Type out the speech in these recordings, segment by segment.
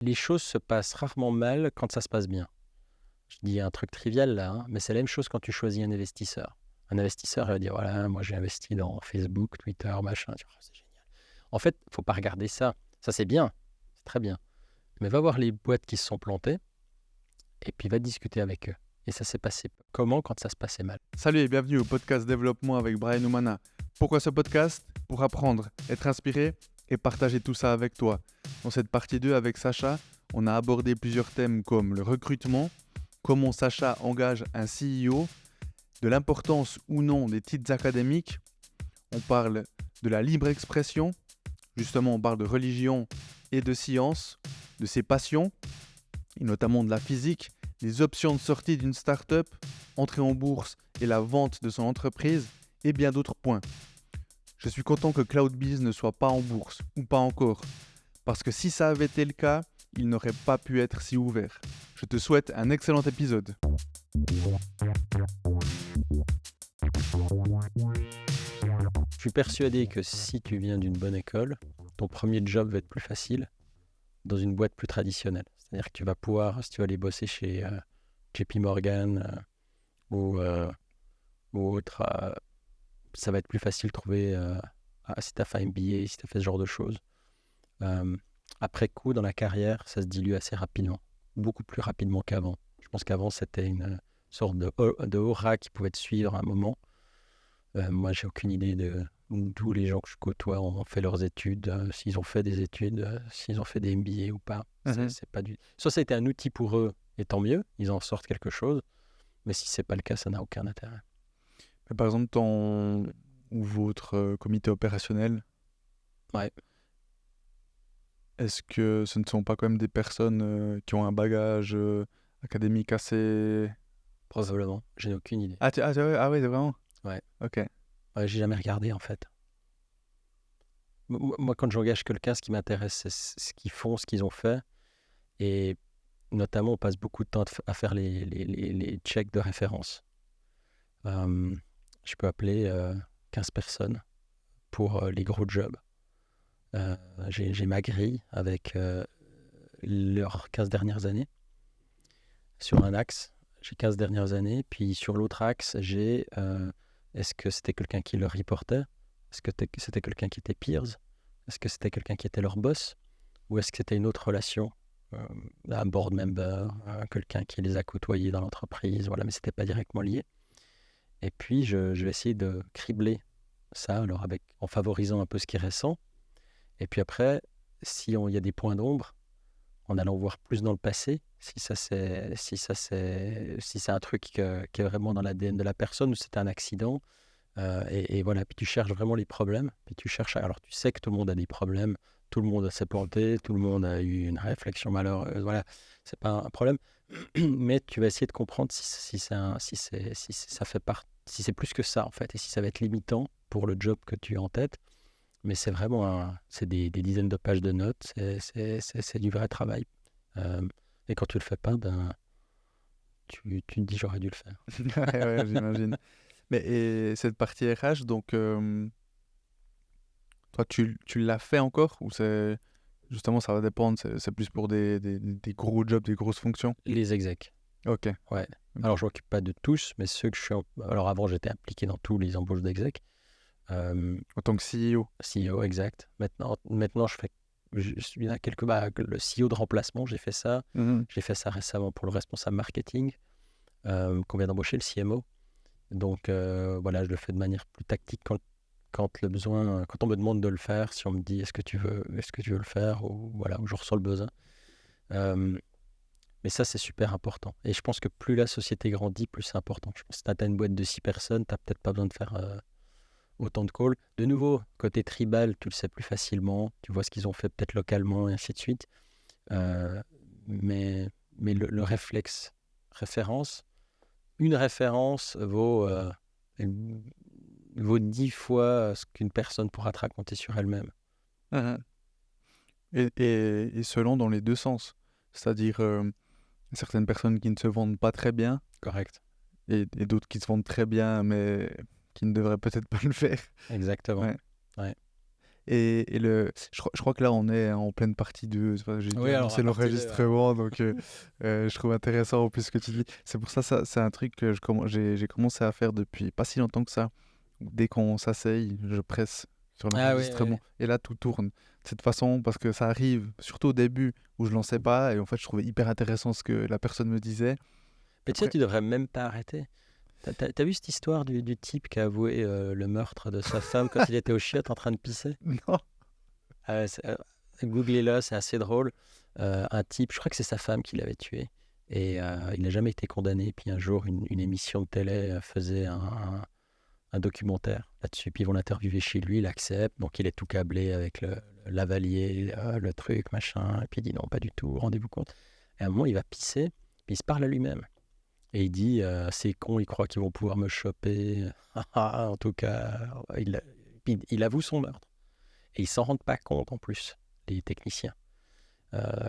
Les choses se passent rarement mal quand ça se passe bien. Je dis un truc trivial là, hein, mais c'est la même chose quand tu choisis un investisseur. Un investisseur, il va dire, voilà, moi j'ai investi dans Facebook, Twitter, machin. Tu vois, c'est génial. En fait, il ne faut pas regarder ça. Ça, c'est bien, c'est très bien. Mais va voir les boîtes qui se sont plantées et puis va discuter avec eux. Et ça s'est passé comment quand ça se passait mal? Salut et bienvenue au podcast Développement avec Brian Oumana. Pourquoi ce podcast? Pour apprendre, être inspiré et partager tout ça avec toi. Dans cette partie 2 avec Sacha, on a abordé plusieurs thèmes comme le recrutement, comment Sacha engage un CEO, de l'importance ou non des titres académiques, on parle de la libre expression, justement on parle de religion et de science, de ses passions, et notamment de la physique, les options de sortie d'une start-up, entrer en bourse et la vente de son entreprise, et bien d'autres points. Je suis content que CloudBees ne soit pas en bourse, ou pas encore, parce que si ça avait été le cas, il n'aurait pas pu être si ouvert. Je te souhaite un excellent épisode. Je suis persuadé que si tu viens d'une bonne école, ton premier job va être plus facile dans une boîte plus traditionnelle. C'est-à-dire que tu vas pouvoir, si tu vas aller bosser chez JP Morgan ou autre, ça va être plus facile de trouver, si tu as fait un MBA, si tu as fait ce genre de choses. Après coup, dans la carrière, ça se dilue assez rapidement, beaucoup plus rapidement qu'avant. Je pense qu'avant, c'était une sorte de aura qui pouvait te suivre à un moment. Moi, j'ai aucune idée de d'où les gens que je côtoie ont fait leurs études, s'ils ont fait des études, s'ils ont fait des MBA ou pas. C'est pas du... Soit ça a été un outil pour eux, et tant mieux, ils en sortent quelque chose. Mais si c'est pas le cas, ça n'a aucun intérêt. Mais par exemple, ton ou votre comité opérationnel, Ouais, est-ce que ce ne sont pas quand même des personnes qui ont un bagage académique assez... probablement. Je n'ai aucune idée. Ah, ouais, vraiment? Ouais. Ok. Ouais, j'ai jamais regardé en fait. Moi, quand j'engage quelqu'un, ce qui m'intéresse, c'est ce qu'ils font, ce qu'ils ont fait. Et notamment, on passe beaucoup de temps à faire les checks de référence. Je peux appeler 15 personnes pour les gros jobs. J'ai ma grille avec leurs 15 dernières années. Sur un axe, j'ai 15 dernières années. Puis sur l'autre axe, j'ai est-ce que c'était quelqu'un qui leur reportait? Est-ce que c'était quelqu'un qui était peers? Est-ce que c'était quelqu'un qui était leur boss? Ou est-ce que c'était une autre relation? Un board member, quelqu'un qui les a côtoyés dans l'entreprise, voilà, mais c'était pas directement lié. Et puis, je vais essayer de cribler ça, alors en favorisant un peu ce qui est récent. Et puis après, si il y a des points d'ombre, en allant voir plus dans le passé, si c'est un truc qui est vraiment dans l'ADN de la personne ou c'est un accident. Et voilà, puis tu cherches vraiment les problèmes. Puis tu cherches. Alors tu sais que tout le monde a des problèmes, tout le monde s'est planté, tout le monde a eu une réflexion malheureuse. Voilà, c'est pas un problème. Mais tu vas essayer de comprendre si ça fait partie, si c'est plus que ça en fait, et si ça va être limitant pour le job que tu as en tête. Mais c'est vraiment c'est des dizaines de pages de notes, c'est du vrai travail. Et quand tu le fais pas, ben, tu te dis j'aurais dû le faire. Ouais, j'imagine. Mais et cette partie RH, donc, toi, tu l'as fait encore ou c'est... Justement, ça va dépendre, c'est plus pour des gros jobs, des grosses fonctions? Les execs, Ok. ouais. Alors je m'occupe pas de tous, mais ceux que je suis... Alors avant, j'étais impliqué dans tous les embauches d'execs. En tant que CEO? CEO, exact. Maintenant je suis à le CEO de remplacement, j'ai fait ça. Mhm. J'ai fait ça récemment pour le responsable marketing, qu'on vient d'embaucher, le CMO. Donc voilà, je le fais de manière plus tactique quand on me demande de le faire, si on me dit est-ce que tu veux le faire, ou voilà, où je ressens le besoin. Mais ça, c'est super important. Et je pense que plus la société grandit, plus c'est important. Je pense que si tu as une boîte de 6 personnes, tu n'as peut-être pas besoin de faire autant de calls. De nouveau, côté tribal, tu le sais plus facilement. Tu vois ce qu'ils ont fait peut-être localement, et ainsi de suite. Euh, mais le réflexe référence, une référence vaut 10 fois ce qu'une personne pourra te raconter sur elle-même. Mhm. Et selon dans les deux sens. C'est-à-dire certaines personnes qui ne se vendent pas très bien Correct. et d'autres qui se vendent très bien mais qui ne devraient peut-être pas le faire. Exactement. Ouais. Ouais. Je crois que là, on est en pleine partie 2. J'ai dû Oui, alors annoncer à partir de... l'enregistrement, donc je trouve intéressant en plus ce que tu dis. C'est pour ça, c'est un truc que j'ai commencé à faire depuis pas si longtemps que ça. Dès qu'on s'asseye, je presse sur Ah oui, oui, oui. l'enregistrement. Et là, tout tourne. De cette façon, parce que ça arrive, surtout au début, où je ne lançais pas. Et en fait, je trouvais hyper intéressant ce que la personne me disait. Mais tu sais, Après, tu devrais même pas arrêter. T'as vu cette histoire du type qui a avoué le meurtre de sa femme quand il était aux chiottes en train de pisser? non. Googlez-le, c'est assez drôle. Un type, je crois que c'est sa femme qui l'avait tué. Et il n'a jamais été condamné. Puis un jour, une émission de télé faisait un documentaire là-dessus. Puis ils vont l'interviewer chez lui, il accepte. Donc il est tout câblé avec le lavalier, le truc, machin. Et puis il dit non, pas du tout, rendez-vous compte. Et à un moment, il va pisser, puis il se parle à lui-même. Et il dit, c'est con, ils croient qu'ils vont pouvoir me choper. En tout cas, il avoue son meurtre. Et ils s'en rendent pas compte en plus, les techniciens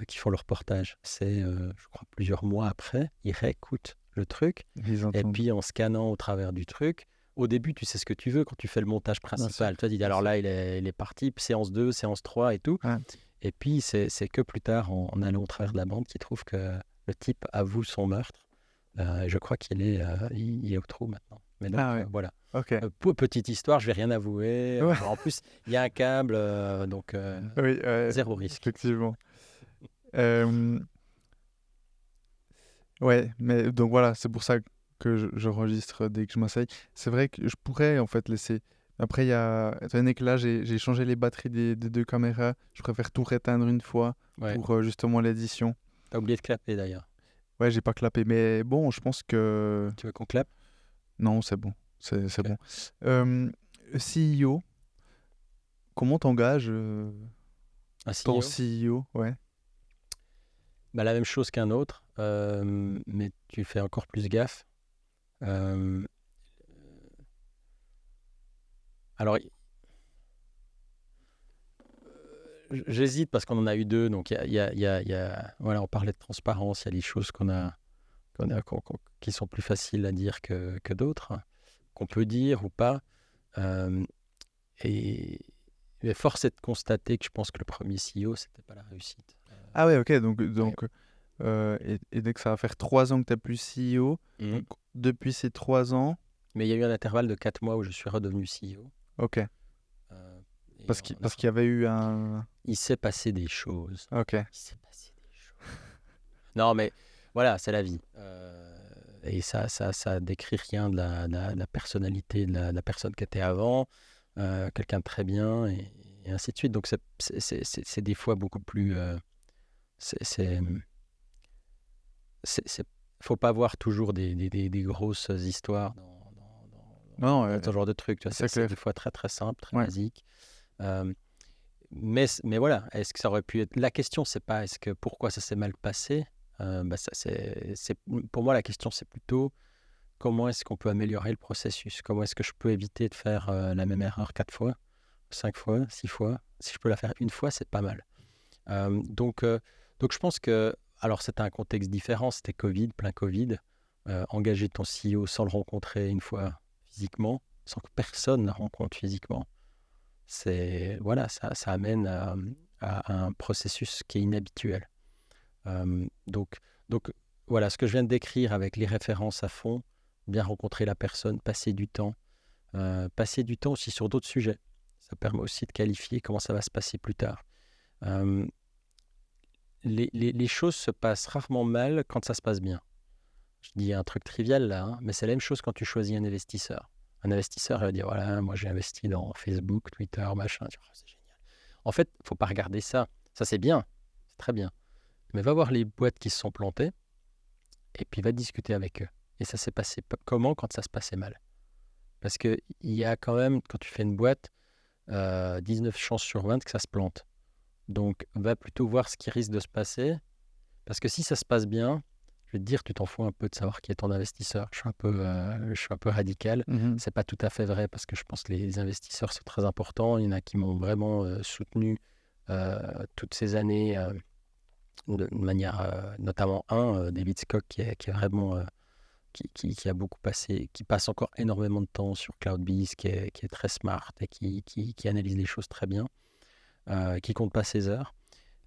qui font le reportage. C'est, je crois, plusieurs mois après, ils réécoutent le truc. Ils Et entendent. puis en scannant au travers du truc, au début, tu sais ce que tu veux quand tu fais le montage Bien sûr, principal. Tu dis, bien alors sûr. là, il est parti, séance 2, séance 3 et tout. Ouais. Et puis, c'est que plus tard, en allant au travers de la bande, qu'ils trouvent que le type avoue son meurtre. Je crois qu'il est, il est au trou maintenant. Mais donc, Ah ouais, voilà. ok. Petite histoire, je vais rien avouer. Ouais. En plus, il y a un câble, donc Oui, zéro risque. effectivement. Euh, ouais, mais donc voilà, c'est pour ça que j'enregistre dès que je m'asseye. C'est vrai que je pourrais en fait laisser. Après, étant donné que là, j'ai changé les batteries des deux caméras, je préfère tout réteindre une fois Ouais. pour justement l'édition. T'as oublié de clapper d'ailleurs. Ouais, j'ai pas clapé, mais bon, je pense que. Tu veux qu'on clappe? Non, c'est bon. C'est Ok. bon. CEO, comment t'engages Un ton CEO? CEO? Ouais. Bah, la même chose qu'un autre, mais tu fais encore plus gaffe. Euh, alors, j'hésite parce qu'on en a eu deux. Donc, voilà, on parlait de transparence. Il y a des choses qui sont plus faciles à dire que d'autres, qu'on peut dire ou pas. Euh, et mais force est de constater que je pense que le premier CEO, c'était pas la réussite. Ah ouais, ok. Donc, Ouais. et dès que ça va faire 3 ans que tu n'as plus CEO, Mhm. donc depuis ces 3 ans, Mais il y a eu un intervalle de 4 mois où je suis redevenu CEO. ok. Et Parce qu'il y avait eu un. il s'est passé des choses. Ok. Il s'est passé des choses. Non, mais voilà, c'est la vie. Et ça décrit rien de la personnalité de la personne qui était avant. Quelqu'un de très bien, et ainsi de suite. Donc, c'est des fois beaucoup plus... faut pas voir toujours des grosses histoires Non, dans ce genre de truc. Tu vois, c'est c'est clair. des fois très, très simple, très Ouais. basique. Euh, mais voilà, est-ce que ça aurait pu être... La question, c'est pas pourquoi ça s'est mal passé. Pour moi, la question, c'est plutôt comment est-ce qu'on peut améliorer le processus? Comment est-ce que je peux éviter de faire la même erreur 4 fois, 5 fois, 6 fois? Si je peux la faire une fois, c'est pas mal. Donc je pense que... Alors, c'était un contexte différent, c'était Covid, plein Covid. Engager ton CEO sans le rencontrer une fois physiquement, sans que personne le rencontre physiquement, voilà, ça amène à un processus qui est inhabituel. Donc, voilà, ce que je viens de décrire avec les références à fond, bien rencontrer la personne, passer du temps aussi sur d'autres sujets. Ça permet aussi de qualifier comment ça va se passer plus tard. Les choses se passent rarement mal quand ça se passe bien. Je dis un truc trivial là, hein, mais c'est la même chose quand tu choisis un investisseur. Un investisseur, il va dire, voilà, moi j'ai investi dans Facebook, Twitter, machin. Tu vois, c'est génial. En fait, il ne faut pas regarder ça. Ça, c'est bien, c'est très bien. Mais va voir les boîtes qui se sont plantées, et puis va discuter avec eux. Et ça s'est passé comment quand ça se passait mal? Parce qu'il y a quand même, quand tu fais une boîte, 19 chances sur 20 que ça se plante. Donc, va plutôt voir ce qui risque de se passer. Parce que si ça se passe bien, je vais te dire, tu t'en fous un peu de savoir qui est ton investisseur. Je suis un peu radical. Mhm. C'est pas tout à fait vrai parce que je pense que les investisseurs sont très importants. Il y en a qui m'ont vraiment soutenu toutes ces années de manière, notamment David Scott qui est vraiment qui a beaucoup passé, qui passe encore énormément de temps sur CloudBees, qui est très smart et qui analyse les choses très bien. qui ne compte pas ses heures.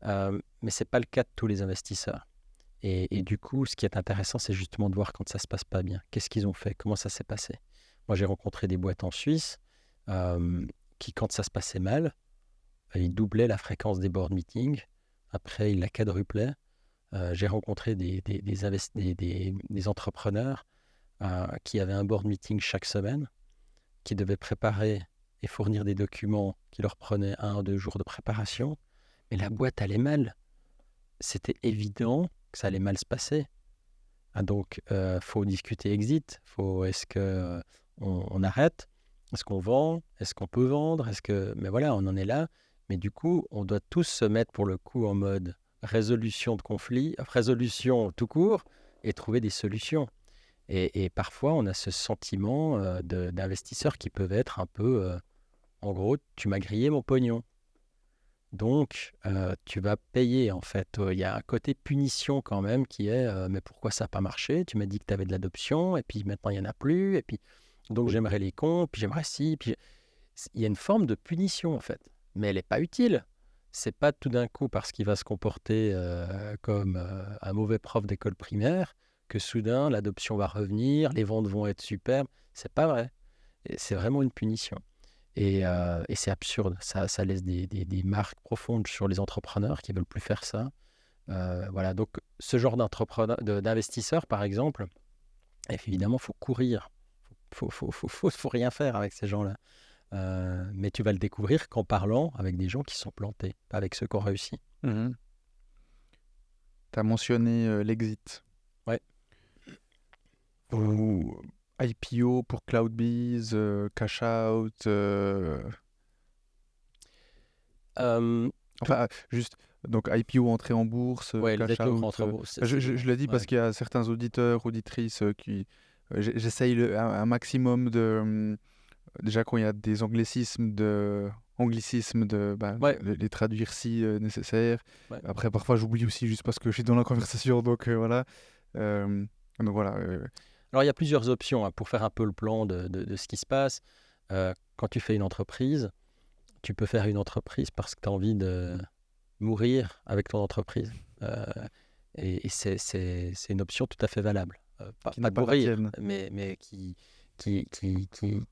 Mais ce n'est pas le cas de tous les investisseurs. Et du coup, ce qui est intéressant, c'est justement de voir quand ça ne se passe pas bien. Qu'est-ce qu'ils ont fait? Comment ça s'est passé? Moi, j'ai rencontré des boîtes en Suisse qui, quand ça se passait mal, ils doublaient la fréquence des board meetings. Après, ils la quadruplaient. J'ai rencontré des entrepreneurs qui avaient un board meeting chaque semaine, qui devaient préparer et fournir des documents qui leur prenaient 1 ou 2 jours de préparation. Mais la boîte allait mal. C'était évident que ça allait mal se passer. Donc, faut discuter exit. Est-ce qu'on arrête? Est-ce qu'on vend? Est-ce qu'on peut vendre? Mais voilà, on en est là. Mais du coup, on doit tous se mettre pour le coup en mode résolution de conflit, résolution tout court, et trouver des solutions. Et parfois, on a ce sentiment d'investisseurs qui peuvent être un peu, en gros, tu m'as grillé mon pognon. Donc, tu vas payer en fait. Il y a un côté punition quand même qui est mais pourquoi ça n'a pas marché? Tu m'as dit que tu avais de l'adoption, et puis maintenant il n'y en a plus, et puis donc j'aimerais les comptes, puis j'aimerais ci, puis il y a une forme de punition en fait, mais elle n'est pas utile. C'est pas tout d'un coup parce qu'il va se comporter comme un mauvais prof d'école primaire que soudain l'adoption va revenir, les ventes vont être superbes. C'est pas vrai. Et c'est vraiment une punition. Et c'est absurde. Ça laisse des marques profondes sur les entrepreneurs qui ne veulent plus faire ça. Voilà. Donc, ce genre d'investisseurs, par exemple, évidemment, il faut courir. Faut rien faire avec ces gens-là. Mais tu vas le découvrir qu'en parlant avec des gens qui sont plantés, pas avec ceux qui ont réussi. Tu as mentionné l'exit. Ouais. Ou IPO pour Cloudbees, cash out. Enfin, juste, donc IPO, entrée en bourse, Ouais, cash out. rentre en bourse. Je le dis parce qu'il y a certains auditeurs, auditrices qui. J'essaye un maximum de. Déjà, quand il y a des anglicismes, les traduire si nécessaire. Ouais. Après, parfois, j'oublie aussi juste parce que je suis dans la conversation. Donc voilà. Donc voilà. Alors, il y a plusieurs options pour faire un peu le plan de ce qui se passe. Quand tu fais une entreprise, tu peux faire une entreprise parce que tu as envie de mourir avec ton entreprise. Et c'est une option tout à fait valable. Pas de mourir, mais qui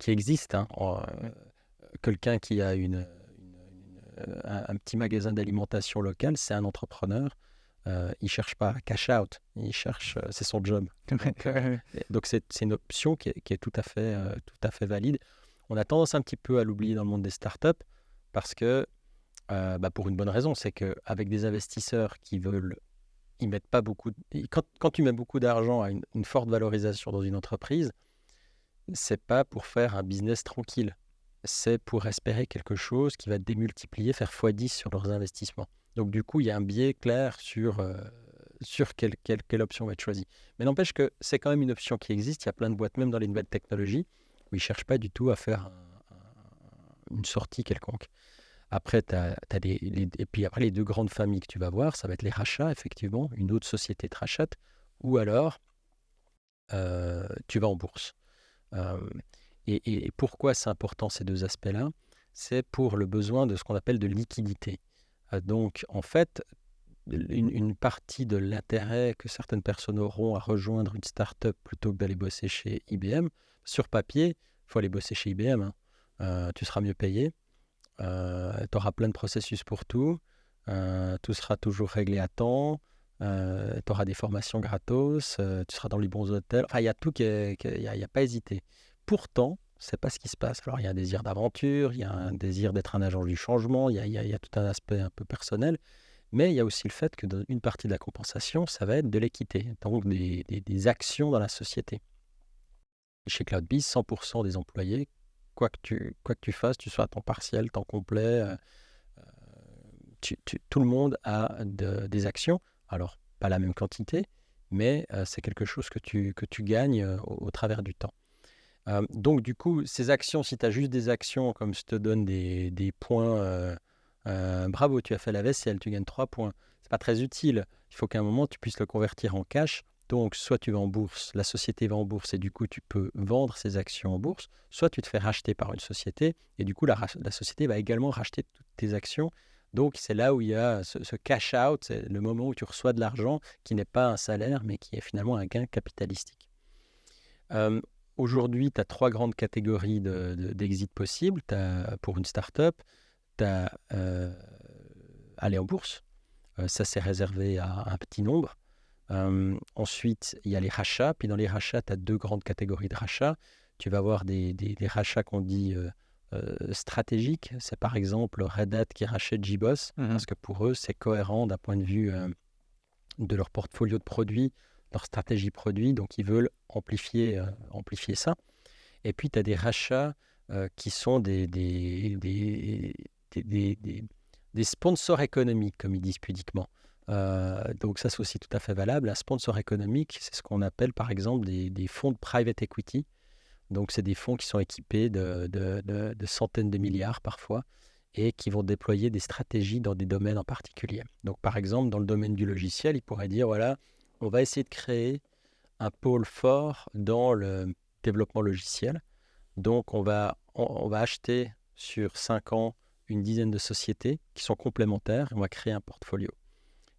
existe. Quelqu'un qui a un petit magasin d'alimentation local, c'est un entrepreneur. Il ne cherche pas cash out, c'est son job. Donc c'est une option qui est tout à fait valide. On a tendance un petit peu à l'oublier dans le monde des startups parce que, pour une bonne raison, c'est qu'avec des investisseurs qui veulent, ils mettent pas beaucoup. Quand tu mets beaucoup d'argent à une forte valorisation dans une entreprise, c'est pas pour faire un business tranquille, c'est pour espérer quelque chose qui va démultiplier, faire x10 sur leurs investissements. Donc du coup, il y a un biais clair sur quelle option va être choisie. Mais n'empêche que c'est quand même une option qui existe. Il y a plein de boîtes, même dans les nouvelles technologies, où ils ne cherchent pas du tout à faire une sortie quelconque. Après, et puis après, les deux grandes familles que tu vas voir, ça va être les rachats, effectivement. Une autre société te rachète, ou alors tu vas en bourse. Et pourquoi c'est important ces deux aspects-là? C'est pour le besoin de ce qu'on appelle de liquidité. Donc, en fait, une partie de l'intérêt que certaines personnes auront à rejoindre une start-up plutôt que d'aller bosser chez IBM, sur papier, il faut aller bosser chez IBM. Tu seras mieux payé, tu auras plein de processus pour tout, tout sera toujours réglé à temps, tu auras des formations gratos, tu seras dans les bons hôtels. Enfin, il y a tout, il n'y a pas hésité. Pourtant, c'est pas ce qui se passe. Alors, il y a un désir d'aventure, il y a un désir d'être un agent du changement, il y a tout un aspect un peu personnel, mais il y a aussi le fait que dans une partie de la compensation, ça va être de l'équité, donc des actions dans la société. Chez Cloudbees, 100% des employés, quoi que tu fasses, tu sois à temps partiel, temps complet, tout le monde a des actions. Alors, pas la même quantité, mais c'est quelque chose que tu gagnes au travers du temps. Donc du coup, ces actions, si tu as juste des actions comme je te donne des points, bravo, tu as fait la vaisselle, tu gagnes 3 points. C'est pas très utile. Il faut qu'à un moment, tu puisses le convertir en cash. Donc, soit tu vas en bourse, la société va en bourse et du coup, tu peux vendre ces actions en bourse. Soit tu te fais racheter par une société et du coup, la société va également racheter toutes tes actions Donc, c'est là où il y a ce cash out, c'est le moment où tu reçois de l'argent qui n'est pas un salaire, mais qui est finalement un gain capitalistique. Euh, Aujourd'hui, tu as trois grandes catégories d'exit possibles. Pour une start-up, tu as aller en bourse. Ça, c'est réservé à un petit nombre. Ensuite, il y a les rachats. Puis dans les rachats, tu as deux grandes catégories de rachats. Tu vas avoir des rachats qu'on dit stratégiques. C'est par exemple Red Hat qui rachète JBoss, parce que pour eux, c'est cohérent d'un point de vue de leur portfolio de produits, leur stratégie produit. Donc, ils veulent amplifier ça. Et puis, tu as des rachats qui sont des sponsors économiques, comme ils disent pudiquement. Donc ça, c'est aussi tout à fait valable. Un sponsor économique, c'est ce qu'on appelle par exemple des fonds de private equity. Donc c'est des fonds qui sont équipés de centaines de milliards parfois et qui vont déployer des stratégies dans des domaines en particulier. Donc par exemple, dans le domaine du logiciel, ils pourraient dire, voilà, on va essayer de créer un pôle fort dans le développement logiciel. Donc on va acheter sur 5 ans une dizaine de sociétés qui sont complémentaires et on va créer un portfolio.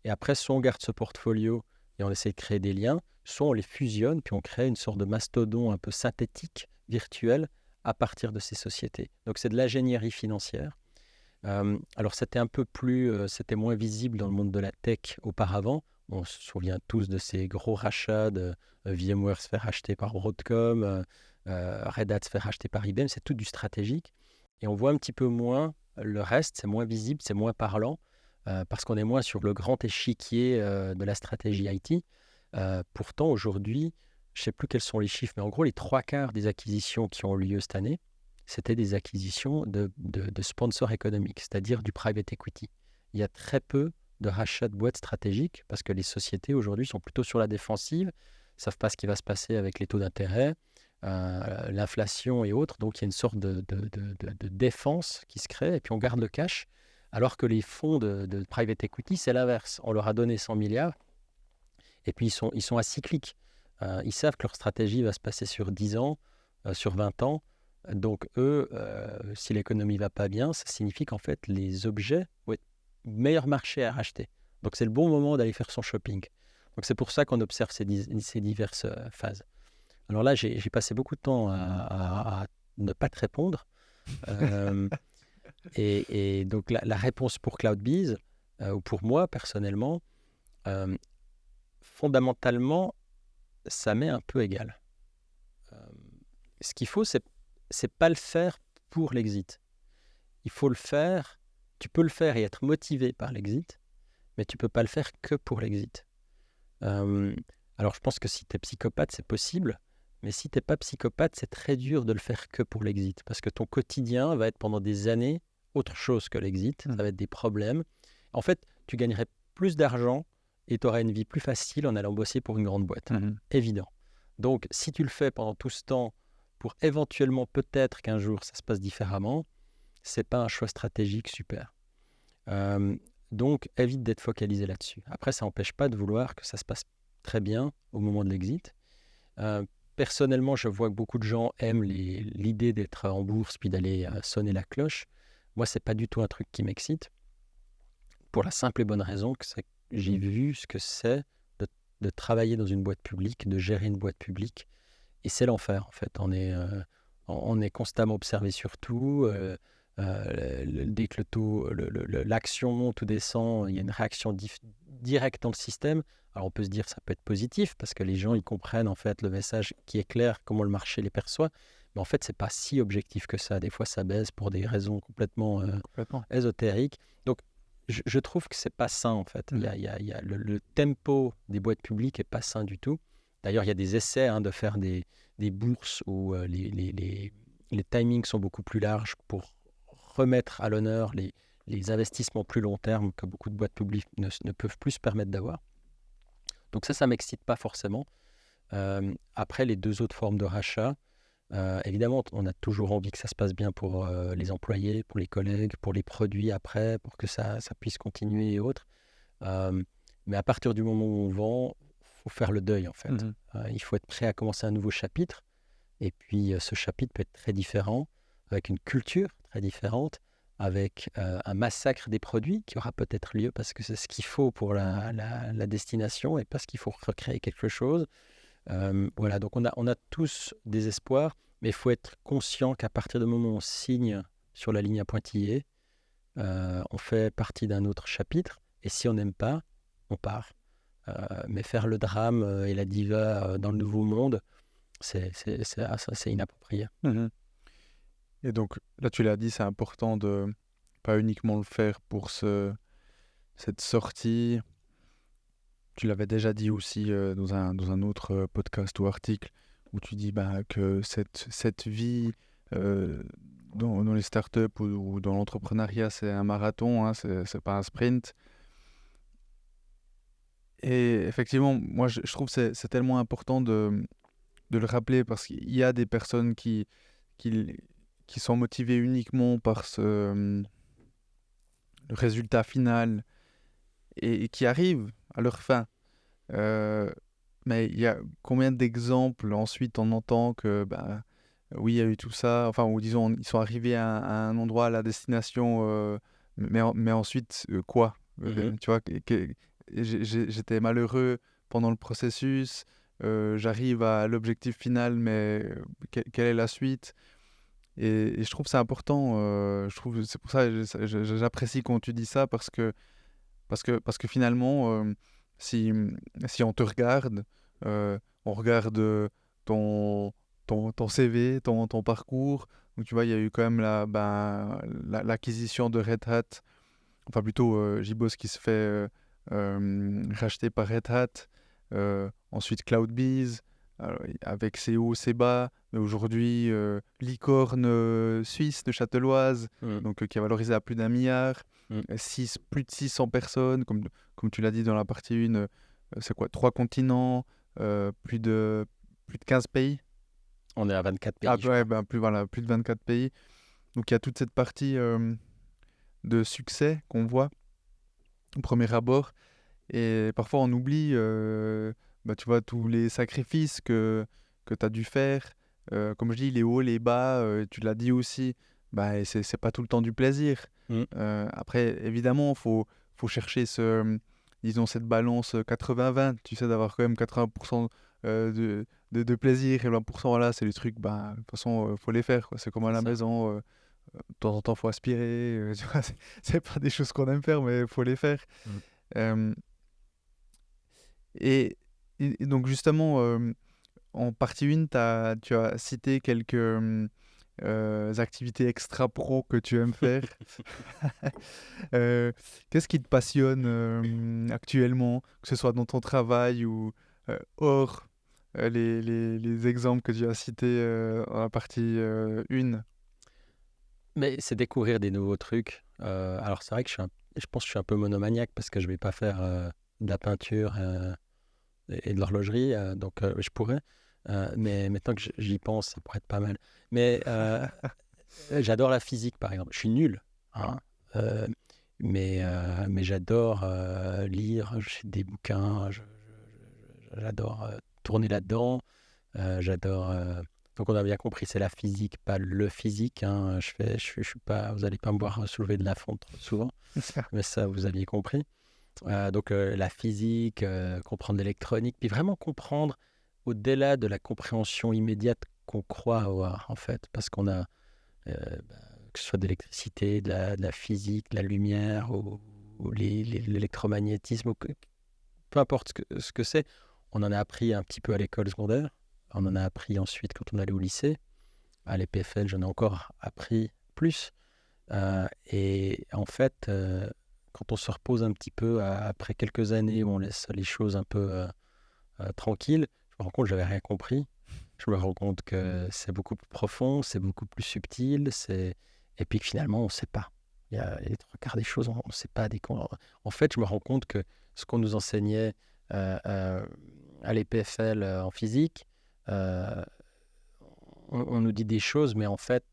Et après, soit on garde ce portfolio et on essaie de créer des liens, soit on les fusionne puis on crée une sorte de mastodon un peu synthétique, virtuel, à partir de ces sociétés. Donc c'est de l'ingénierie financière. Alors c'était moins visible dans le monde de la tech auparavant. On se souvient tous de ces gros rachats de VMware se faire racheter par Broadcom, Red Hat se faire racheter par IBM, c'est tout du stratégique. Et on voit un petit peu moins le reste, c'est moins visible, c'est moins parlant, parce qu'on est moins sur le grand échiquier de la stratégie IT. Pourtant, aujourd'hui, je ne sais plus quels sont les chiffres, mais en gros, les 3/4 des acquisitions qui ont eu lieu cette année, c'était des acquisitions de sponsors économiques, c'est-à-dire du private equity. Il y a très peu de rachats de boîtes stratégiques parce que les sociétés aujourd'hui sont plutôt sur la défensive, ne savent pas ce qui va se passer avec les taux d'intérêt, l'inflation et autres. Donc, il y a une sorte de défense qui se crée et puis on garde le cash. Alors que les fonds de private equity, c'est l'inverse. On leur a donné 100 milliards et puis ils sont acycliques. Ils savent que leur stratégie va se passer sur 10 ans, sur 20 ans. Donc eux, si l'économie ne va pas bien, ça signifie qu'en fait, les objets vont être meilleur marché à racheter. Donc c'est le bon moment d'aller faire son shopping. Donc c'est pour ça qu'on observe ces diverses phases. Alors là, j'ai passé beaucoup de temps à ne pas te répondre. Et donc la réponse pour CloudBees, ou pour moi personnellement, fondamentalement, ça m'est un peu égal. Ce qu'il faut, c'est pas le faire pour l'exit. Il faut le faire, tu peux le faire et être motivé par l'exit, mais tu peux pas le faire que pour l'exit. Alors je pense que si tu es psychopathe, c'est possible, mais si tu n'es pas psychopathe, c'est très dur de le faire que pour l'exit, parce que ton quotidien va être pendant des années autre chose que l'exit, ça va être des problèmes. En fait, tu gagnerais plus d'argent et tu aurais une vie plus facile en allant bosser pour une grande boîte. Évident. Donc, si tu le fais pendant tout ce temps pour éventuellement, peut-être qu'un jour, ça se passe différemment, c'est pas un choix stratégique super. Donc, évite d'être focalisé là-dessus. Après, ça n'empêche pas de vouloir que ça se passe très bien au moment de l'exit. Personnellement, je vois que beaucoup de gens aiment l'idée d'être en bourse puis d'aller sonner la cloche. Moi, c'est pas du tout un truc qui m'excite, pour la simple et bonne raison que j'ai vu ce que c'est de travailler dans une boîte publique, de gérer une boîte publique, et c'est l'enfer en fait. On est constamment observé sur tout. Dès que l'action monte ou descend, il y a une réaction directe dans le système. Alors on peut se dire que ça peut être positif parce que les gens ils comprennent en fait le message qui est clair, comment le marché les perçoit. Mais en fait, c'est pas si objectif que ça. Des fois, ça baisse pour des raisons complètement ésotériques. Donc, je trouve que c'est pas sain en fait. Il y a le tempo des boîtes publiques est pas sain du tout. D'ailleurs, il y a des essais de faire des bourses où les timings sont beaucoup plus larges pour remettre à l'honneur les investissements plus long terme que beaucoup de boîtes publiques ne peuvent plus se permettre d'avoir. Donc ça m'excite pas forcément. Après, les deux autres formes de rachat, évidemment, on a toujours envie que ça se passe bien pour les employés, pour les collègues, pour les produits après, pour que ça puisse continuer et autres. Mais à partir du moment où on vend, il faut faire le deuil en fait. Il faut être prêt à commencer un nouveau chapitre. Et puis ce chapitre peut être très différent, avec une culture très différente, avec un massacre des produits qui aura peut-être lieu parce que c'est ce qu'il faut pour la destination et parce qu'il faut recréer quelque chose. Voilà, donc on a tous des espoirs, mais il faut être conscient qu'à partir du moment où on signe sur la ligne à pointillés, on fait partie d'un autre chapitre, et si on n'aime pas, on part. Mais faire le drame et la diva dans le nouveau monde, c'est inapproprié. Mhm. Et donc, là, tu l'as dit, c'est important de pas uniquement le faire pour cette sortie. Tu l'avais déjà dit aussi dans un autre podcast ou article où tu dis que cette vie dans les startups ou dans l'entrepreneuriat, c'est un marathon, hein, c'est pas un sprint. Et effectivement, moi, je trouve que c'est tellement important de le rappeler parce qu'il y a des personnes qui, qui sont motivées uniquement par le résultat final et qui arrivent à leur fin. Euh, mais il y a combien d'exemples ensuite on entend que oui, il y a eu tout ça, enfin, ou disons, ils sont arrivés à un endroit, à la destination, mais ensuite, quoi? Mhm. Tu vois, j'étais malheureux pendant le processus, j'arrive à l'objectif final, mais quelle est la suite? Et je trouve que c'est important, c'est pour ça que j'apprécie quand tu dis ça, parce que finalement, si on te regarde, on regarde ton, ton CV, ton parcours. Donc tu vois, il y a eu quand même l'acquisition de Red Hat, enfin plutôt JBoss qui se fait racheter par Red Hat. Ensuite Cloudbees, avec ses hauts, ses bas, mais aujourd'hui Licorne suisse de Châteloise, Mhm. donc qui est valorisé à plus d'1 milliard. Mhm. Plus de 600 personnes, comme tu l'as dit dans la partie 1, c'est quoi, 3 continents, plus de 15 pays. On est à 24 Ah pays, je ouais, crois. voilà, plus de 24 pays. Donc il y a toute cette partie de succès qu'on voit au premier abord. Et parfois on oublie, tu vois, tous les sacrifices que tu as dû faire. Comme je dis, les hauts, les bas, tu l'as dit aussi, et c'est pas tout le temps du plaisir. Mhm. Après, évidemment, faut chercher disons, cette balance 80-20, tu sais, d'avoir quand même 80% de plaisir et 20%, voilà, c'est les trucs, de toute façon, faut les faire, quoi. C'est comme à C'est la ça. maison, de temps en temps, faut aspirer, tu vois, c'est pas des choses qu'on aime faire, mais faut les faire. Mhm. Euh, et, et donc justement, en partie 1, tu as cité quelques activités extra-pro que tu aimes faire. Qu'est-ce qui te passionne actuellement, que ce soit dans ton travail ou hors les exemples que tu as cités dans la partie 1? Mais c'est découvrir des nouveaux trucs. Alors c'est vrai que je pense que je suis un peu monomaniaque parce que je vais pas faire de la peinture et de l'horlogerie, donc je pourrais. Mais maintenant que j'y pense, ça pourrait être pas mal. Mais j'adore la physique, par exemple. Je suis nul, hein, euh, mais j'adore lire des bouquins. J'adore tourner là-dedans. J'adore. Donc on a bien compris, c'est la physique, pas le physique, hein. Je suis pas. Vous n'allez pas me voir soulever de la fonte trop souvent, mais ça vous aviez compris. Donc la physique, comprendre l'électronique, puis vraiment comprendre au-delà de la compréhension immédiate qu'on croit avoir en fait, parce qu'on a euh, bah, que ce soit de l'électricité, de la physique, de la lumière ou l'électromagnétisme, peu importe ce que c'est, on en a appris un petit peu à l'école secondaire, on en a appris ensuite quand on allait au lycée, à l'EPFL j'en ai encore appris plus. Et en fait, quand on se repose un petit peu après quelques années où on laisse les choses un peu tranquilles, je me rends compte que j'avais rien compris. Je me rends compte que c'est beaucoup plus profond, c'est beaucoup plus subtil, et puis que finalement on ne sait pas. Il y a les trois quarts des choses, on ne sait pas. En fait, je me rends compte que ce qu'on nous enseignait à l'EPFL en physique, euh, on nous dit des choses, mais en fait,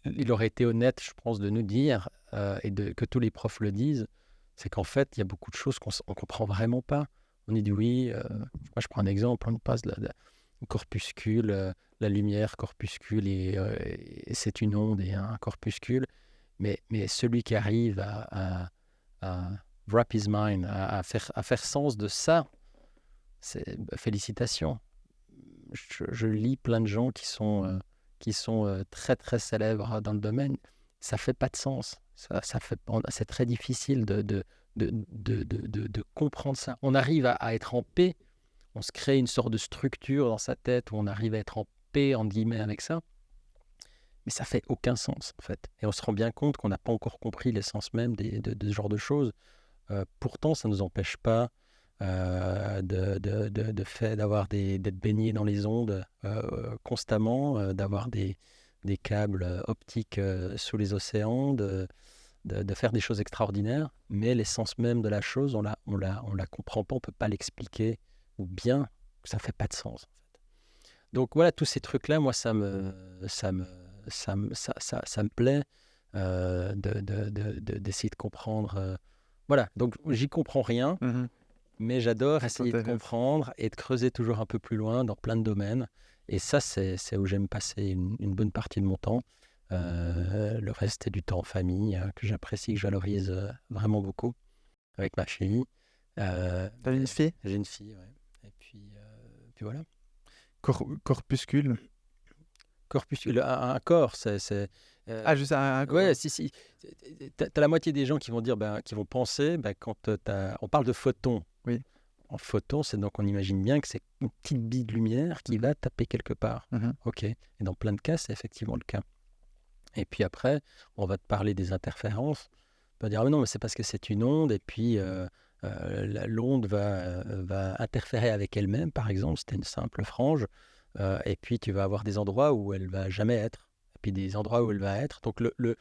il aurait été honnête, je pense, de nous dire, que tous les profs le disent, c'est qu'en fait, il y a beaucoup de choses qu'on ne comprend vraiment pas. On dit oui, moi je prends un exemple, on passe corpuscule, la lumière, corpuscule, et c'est une onde et un corpuscule. Mais celui qui arrive à wrap his mind, à faire sens de ça, félicitations. Je lis plein de gens qui sont très très célèbres dans le domaine. Ça fait pas de sens. C'est très difficile de comprendre ça. On arrive à être en paix. On se crée une sorte de structure dans sa tête où on arrive à être en paix, en guillemets, avec ça. Mais ça fait aucun sens, en fait. Et on se rend bien compte qu'on n'a pas encore compris l'essence même de ce genre de choses. Pourtant, ça ne nous empêche pas d'être baigné dans les ondes constamment, d'avoir des câbles optiques sous les océans, de faire des choses extraordinaires. Mais l'essence même de la chose, on la comprend pas, on peut pas l'expliquer, ou bien ça fait pas de sens, en fait. Donc voilà, tous ces trucs-là, moi, ça me plaît d'essayer de comprendre. Voilà, donc j'y comprends rien, mais j'adore essayer de comprendre et de creuser toujours un peu plus loin dans plein de domaines. Et ça, c'est où j'aime passer une bonne partie de mon temps. Le reste, c'est du temps en famille que j'apprécie, que je valorise vraiment beaucoup avec ma fille. T'as une fille ? J'ai une fille, ouais. Et puis voilà. Corpuscule. Corpuscule, un corps, juste un corps. Ouais, si. T'as la moitié des gens qui vont dire, qui vont penser, quand on parle de photons. Oui. En photon, c'est donc on imagine bien que c'est une petite bille de lumière qui va taper quelque part. Ok. Et dans plein de cas, c'est effectivement le cas. Et puis après, on va te parler des interférences. On va dire, non, mais c'est parce que c'est une onde, et puis l'onde va interférer avec elle-même, par exemple, c'était une simple frange, et puis tu vas avoir des endroits où elle va jamais être, et puis des endroits où elle va être. Donc le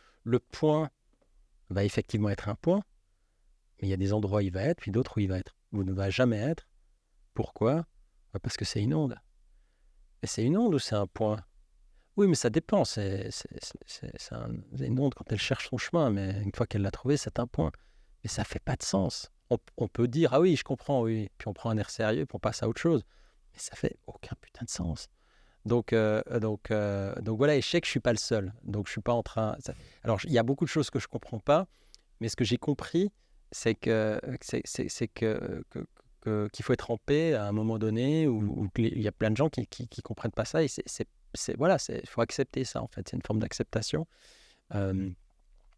point va effectivement être un point, mais il y a des endroits où il va être, puis d'autres où il va être, où il ne va jamais être. Pourquoi ? Parce que c'est une onde. Et c'est une onde ou c'est un point ? Oui, mais ça dépend. C'est une onde quand elle cherche son chemin, mais une fois qu'elle l'a trouvé, c'est un point. Mais ça fait pas de sens. On peut dire, ah oui, je comprends, oui. Puis on prend un air sérieux, puis on passe à autre chose. Mais ça fait aucun putain de sens. Donc voilà, et je sais que je suis pas le seul. Donc je suis pas en train. Alors il y a beaucoup de choses que je comprends pas, mais ce que j'ai compris, c'est qu'il faut être en paix à un moment donné, où il y a plein de gens qui comprennent pas ça, et voilà, il faut accepter ça, en fait. C'est une forme d'acceptation.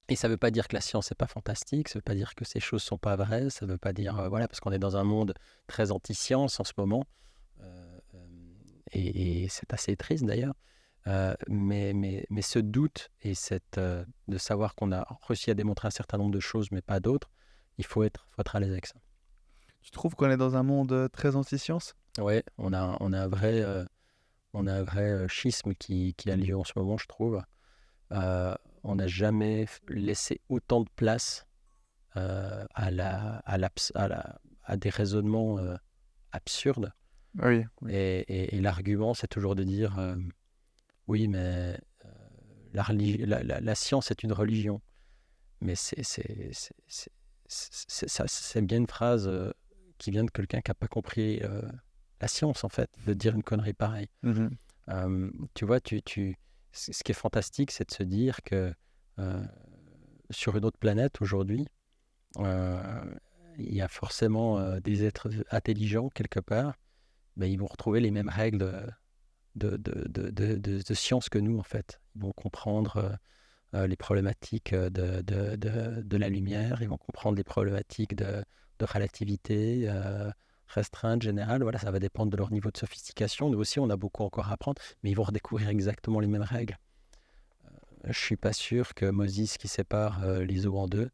Et ça ne veut pas dire que la science n'est pas fantastique, ça ne veut pas dire que ces choses ne sont pas vraies, ça ne veut pas dire, voilà, parce qu'on est dans un monde très anti-science en ce moment, et c'est assez triste d'ailleurs, mais ce doute et de savoir qu'on a réussi à démontrer un certain nombre de choses, mais pas d'autres, il faut être à l'aise avec ça. Tu trouves qu'on est dans un monde très anti-science ? Oui, on a un vrai schisme qui a lieu en ce moment, je trouve. On n'a jamais laissé autant de place à des raisonnements absurdes. Oui. Et l'argument, c'est toujours de dire oui, mais la science est une religion. Mais c'est bien une phrase qui vient de quelqu'un qui n'a pas compris la science, en fait, de dire une connerie pareille. Tu vois, ce qui est fantastique, c'est de se dire que sur une autre planète aujourd'hui, il y a forcément des êtres intelligents quelque part. Ils vont retrouver les mêmes règles de science que nous, en fait. Ils vont comprendre les problématiques de la lumière, ils vont comprendre les problématiques de relativité restreinte, générale. Voilà, ça va dépendre de leur niveau de sophistication. Nous aussi, on a beaucoup encore à apprendre, mais ils vont redécouvrir exactement les mêmes règles. Je ne suis pas sûr que Moses qui sépare les eaux en deux,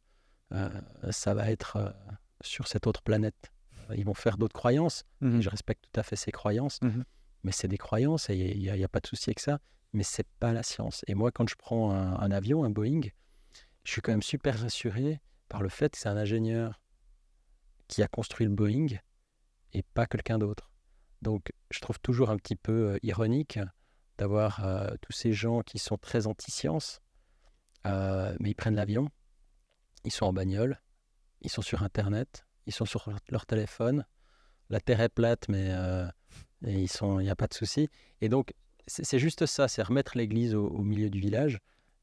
ça va être sur cette autre planète. Ils vont faire d'autres croyances, et je respecte tout à fait ces croyances, mais c'est des croyances, et il n'y a pas de souci avec ça, mais ce n'est pas la science. Et moi, quand je prends un avion, un Boeing, je suis quand même super rassuré par le fait que c'est un ingénieur qui a construit le Boeing et pas quelqu'un d'autre. Donc, je trouve toujours un petit peu ironique d'avoir tous ces gens qui sont très anti-science, mais ils prennent l'avion, ils sont en bagnole, ils sont sur Internet, ils sont sur leur téléphone. La Terre est plate, mais Et il n'y a pas de souci. Et donc, c'est juste ça, c'est remettre l'église au milieu du village.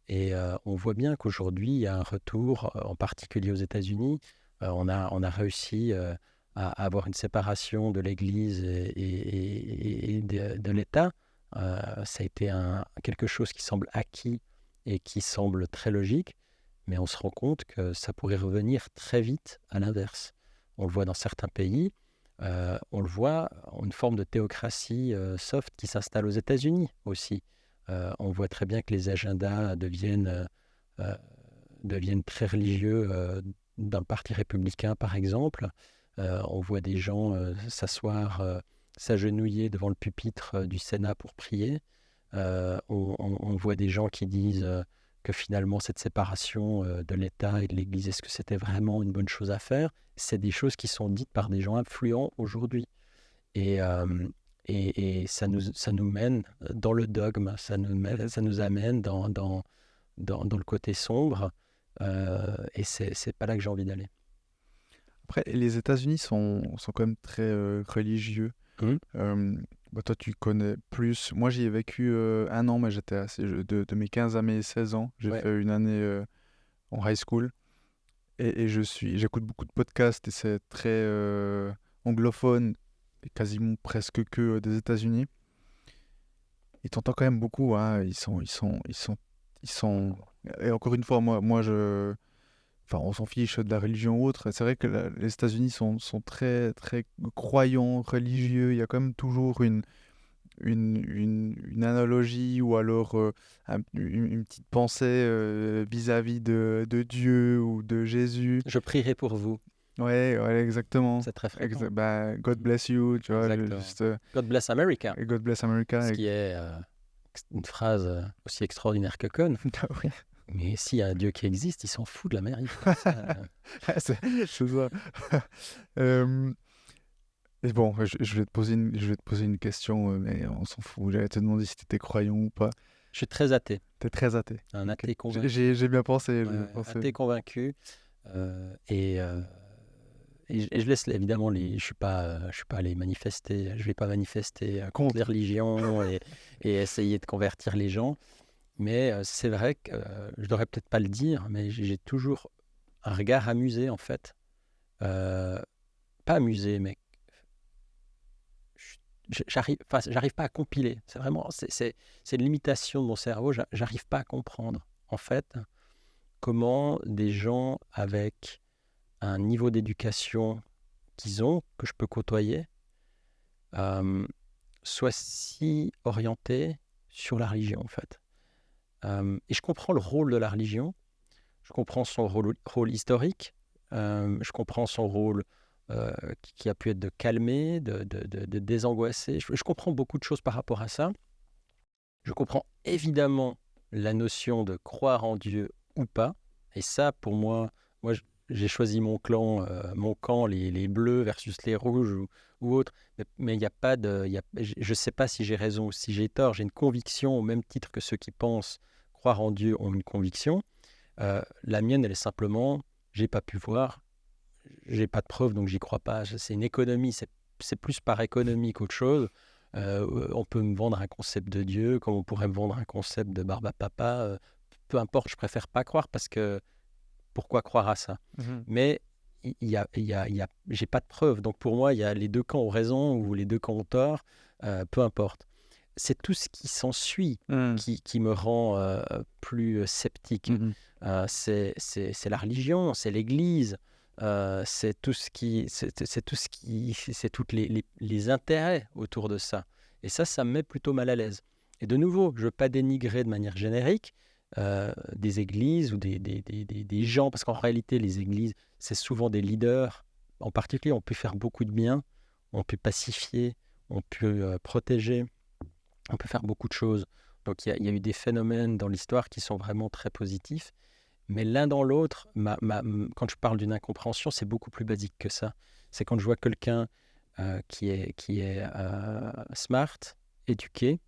Et on voit bien qu'aujourd'hui, il y a un retour, en particulier aux États-Unis. On a réussi à avoir une séparation de l'Église et de l'État. Ça a été quelque chose qui semble acquis et qui semble très logique, mais on se rend compte que ça pourrait revenir très vite à l'inverse. On le voit dans certains pays. On le voit, une forme de théocratie soft qui s'installe aux États-Unis aussi. On voit très bien que les agendas euh, deviennent très religieux d'un parti républicain, par exemple. On voit des gens s'asseoir, s'agenouiller devant le pupitre du Sénat pour prier. On voit des gens qui disent que finalement cette séparation de l'État et de l'Église, est-ce que c'était vraiment une bonne chose à faire? C'est des choses qui sont dites par des gens influents aujourd'hui. Et, et ça nous mène dans le dogme, ça nous amène dans le côté sombre, et c'est pas là que j'ai envie d'aller. Après, les États-Unis sont quand même très religieux. Hum. Bah, toi, tu connais plus. Moi, j'y ai vécu 1 an, mais j'étais de mes 15 à mes 16 ans. J'ai Ouais. fait une année en high school. Et j'écoute beaucoup de podcasts et c'est très anglophone et quasiment presque que des États-Unis. Et t'entends quand même beaucoup, hein. Ils sont. Et encore une fois, enfin, on s'en fiche de la religion ou autre. C'est vrai que les États-Unis sont très, très croyants, religieux. Il y a quand même toujours une analogie ou alors une petite pensée vis-à-vis de Dieu ou de Jésus. Je prierai pour vous, Ouais, ouais, exactement. c'est très fréquent. Bah, God bless you, tu vois, Exactement. juste God bless America, God bless America. ce qui est une phrase aussi extraordinaire que conne. Ah oui. Mais s'il y a un Dieu qui existe, il s'en fout de l'Amérique. C'est ça. Euh, et bon, je vais te poser une question, mais on s'en fout. J'allais te demander si tu étais croyant ou pas. Je suis très athée, Tu es très athée. un Ok. athée convaincu. J'ai bien pensé. Ouais, J'ai bien ouais, pensé. athée convaincu. Et je laisse évidemment je suis pas allé manifester, je vais pas manifester contre les religions et essayer de convertir les gens. Mais c'est vrai que je devrais peut-être pas le dire, mais j'ai toujours un regard amusé en fait. Euh, Pas amusé, mais j'arrive pas à compiler. C'est vraiment, c'est une limitation de mon cerveau. J'arrive pas à comprendre en fait comment des gens avec un niveau d'éducation qu'ils ont, que je peux côtoyer, soient si orientés sur la religion en fait. Et je comprends le rôle de la religion, je comprends son rôle historique, je comprends son rôle qui a pu être de calmer, de désangoisser. Je comprends beaucoup de choses par rapport à ça. Je comprends évidemment la notion de croire en Dieu ou pas. Et ça, pour moi, j'ai choisi mon camp, les bleus versus les rouges ou autres. Mais il n'y a pas de, je ne sais pas si j'ai raison ou si j'ai tort. J'ai une conviction au même titre que ceux qui pensent croire en Dieu ont une conviction. La mienne, elle est simplement, j'ai pas pu voir, j'ai pas de preuves, donc j'y crois pas. C'est une économie, c'est plus par économie qu'autre chose. On peut me vendre un concept de Dieu, comme on pourrait me vendre un concept de barbe à papa. Peu importe, je préfère pas croire parce que pourquoi croire à ça? Mhm. Mais j'ai pas de preuves. Donc pour moi, il y a les deux camps ont raison ou les deux camps ont tort. Peu importe. C'est tout ce qui s'ensuit Mhm. qui me rend plus sceptique. Mhm. C'est la religion, c'est l'Église, c'est tout ce qui, c'est toutes les intérêts autour de ça. Et ça me met plutôt mal à l'aise. Et de nouveau, je ne veux pas dénigrer de manière générique des églises ou des gens, parce qu'en réalité, les églises, c'est souvent des leaders. En particulier, on peut faire beaucoup de bien, on peut pacifier, on peut protéger, on peut faire beaucoup de choses. Donc il y a eu des phénomènes dans l'histoire qui sont vraiment très positifs. Mais l'un dans l'autre, quand je parle d'une incompréhension, c'est beaucoup plus basique que ça. C'est quand je vois quelqu'un qui est smart, éduqué,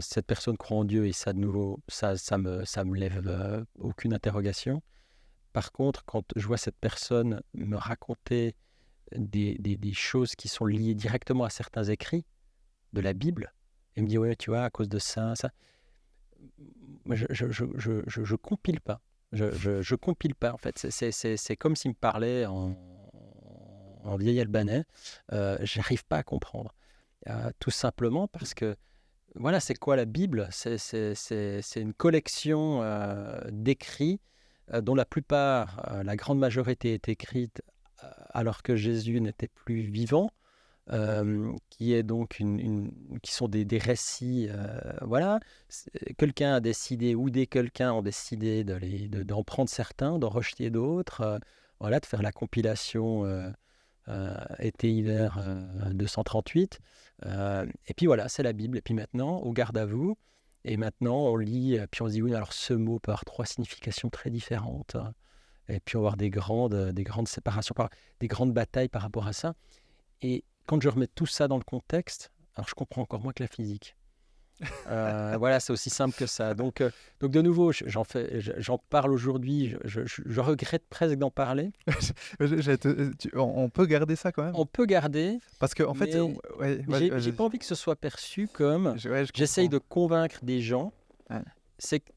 cette personne croit en Dieu et ça, de nouveau, ça me lève aucune interrogation. Par contre, quand je vois cette personne me raconter des choses qui sont liées directement à certains écrits, de la Bible et me dit, ouais, tu vois, à cause de ça, ça. Moi, je compile pas. Je compile pas, en fait. C'est comme s'il me parlait en vieil albanais. J'arrive pas à comprendre. Tout simplement parce que, voilà, c'est quoi la Bible? C'est une collection d'écrits dont la plupart, la grande majorité est écrite alors que Jésus n'était plus vivant. Qui est donc qui sont des récits, voilà. Quelqu'un a décidé, ou des quelqu'un ont décidé d'en prendre certains, d'en rejeter d'autres, voilà, de faire la compilation été-hiver 238. Et puis voilà, c'est la Bible. Et puis maintenant, au garde à vous. Et maintenant, on lit, puis on se dit, oui, alors ce mot peut avoir 3 significations très différentes. Et puis on va avoir des grandes séparations, des grandes batailles par rapport à ça. Et quand je remets tout ça dans le contexte, alors je comprends encore moins que la physique. Voilà, c'est aussi simple que ça. Donc de nouveau, j'en parle aujourd'hui. Je regrette presque d'en parler. On peut garder ça quand même. On peut garder, Parce que en fait, mais j'ai pas envie que ce soit perçu comme je j'essaye de comprends. convaincre des gens. Ouais. C'est que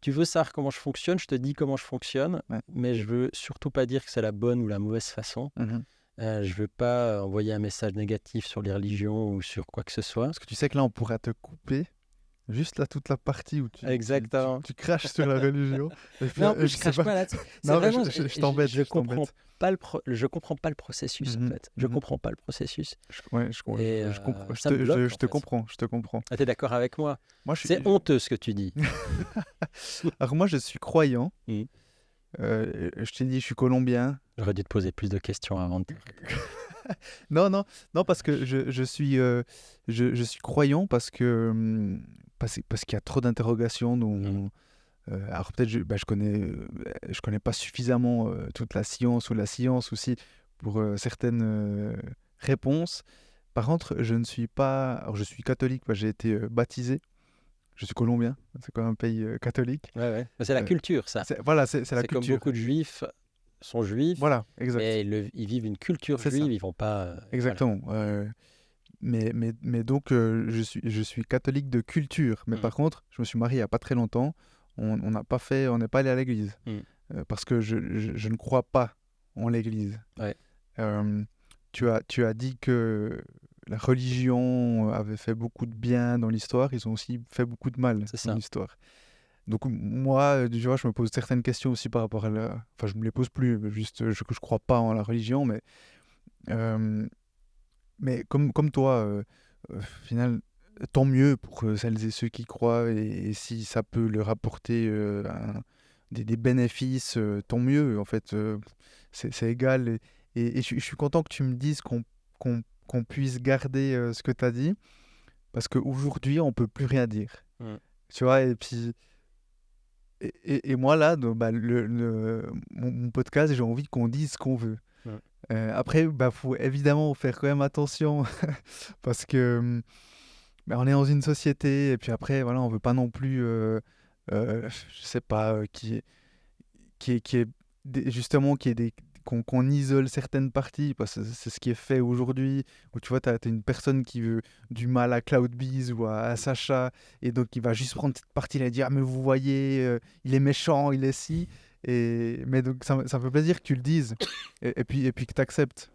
tu veux savoir comment je fonctionne, je te dis comment je fonctionne, Ouais. mais je veux surtout pas dire que c'est la bonne ou la mauvaise façon. Je veux pas envoyer un message négatif sur les religions ou sur quoi que ce soit. Parce que tu sais que là, on pourra te couper juste là toute la partie où Exactement. tu craches sur la religion. Et puis, Non, en plus, je sais crache pas là-dessus. C'est Non, mais vraiment, je t'embête. je Je comprends t'embête. pas je comprends pas le processus, en fait. Je comprends pas le processus. Ouais, Et je comprends. ça me bloque, en Je te fait. comprends. Je te comprends. Ah, t'es d'accord avec moi? Moi, C'est honteux ce que tu dis. Alors moi, je suis croyant. Mm. Je t'ai dit, je suis colombien. J'aurais dû te poser plus de questions avant de... Non, parce que je suis croyant parce qu'il y a trop d'interrogations. Alors peut-être je connais pas suffisamment toute la science ou la science aussi pour certaines réponses. Par contre, je ne suis pas... Alors je suis catholique, j'ai été baptisé. Je suis colombien, c'est quand même un pays catholique. Ouais. Mais c'est la culture, ça. Voilà, c'est la C'est comme culture. beaucoup de juifs sont juifs, Voilà, exact. mais ils vivent une culture C'est juive, ça. ils vont pas... voilà. Exactement. Mais donc, je suis catholique de culture. Mais par contre, je me suis marié il n'y a pas très longtemps. On n'a pas fait, on n'est pas allé à l'église. Parce que je ne crois pas en l'église. Ouais. Tu as dit que la religion avait fait beaucoup de bien dans l'histoire. Ils ont aussi fait beaucoup de mal C'est dans ça. l'histoire. Donc moi, tu vois, je me pose certaines questions aussi par rapport à la... Enfin, je me les pose plus, juste je crois pas en la religion, mais comme toi, au final, tant mieux pour celles et ceux qui croient, et si ça peut leur apporter des bénéfices, tant mieux, en fait, c'est égal. Et je suis content que tu me dises qu'on puisse garder ce que tu as dit, parce qu'aujourd'hui, on peut plus rien dire. Tu vois, et puis... Et moi, là, mon podcast, j'ai envie qu'on dise ce qu'on veut. Après, faut évidemment faire quand même attention parce que on est dans une société et puis après, voilà, on veut pas non plus, je sais pas, justement, qu'on isole certaines parties, parce que c'est ce qui est fait aujourd'hui, où tu vois, tu as une personne qui veut du mal à CloudBees ou à Sacha, et donc il va juste prendre cette partie-là et dire, ah mais vous voyez, il est méchant, il est si, mais donc ça me fait plaisir que tu le dises, et puis que tu acceptes.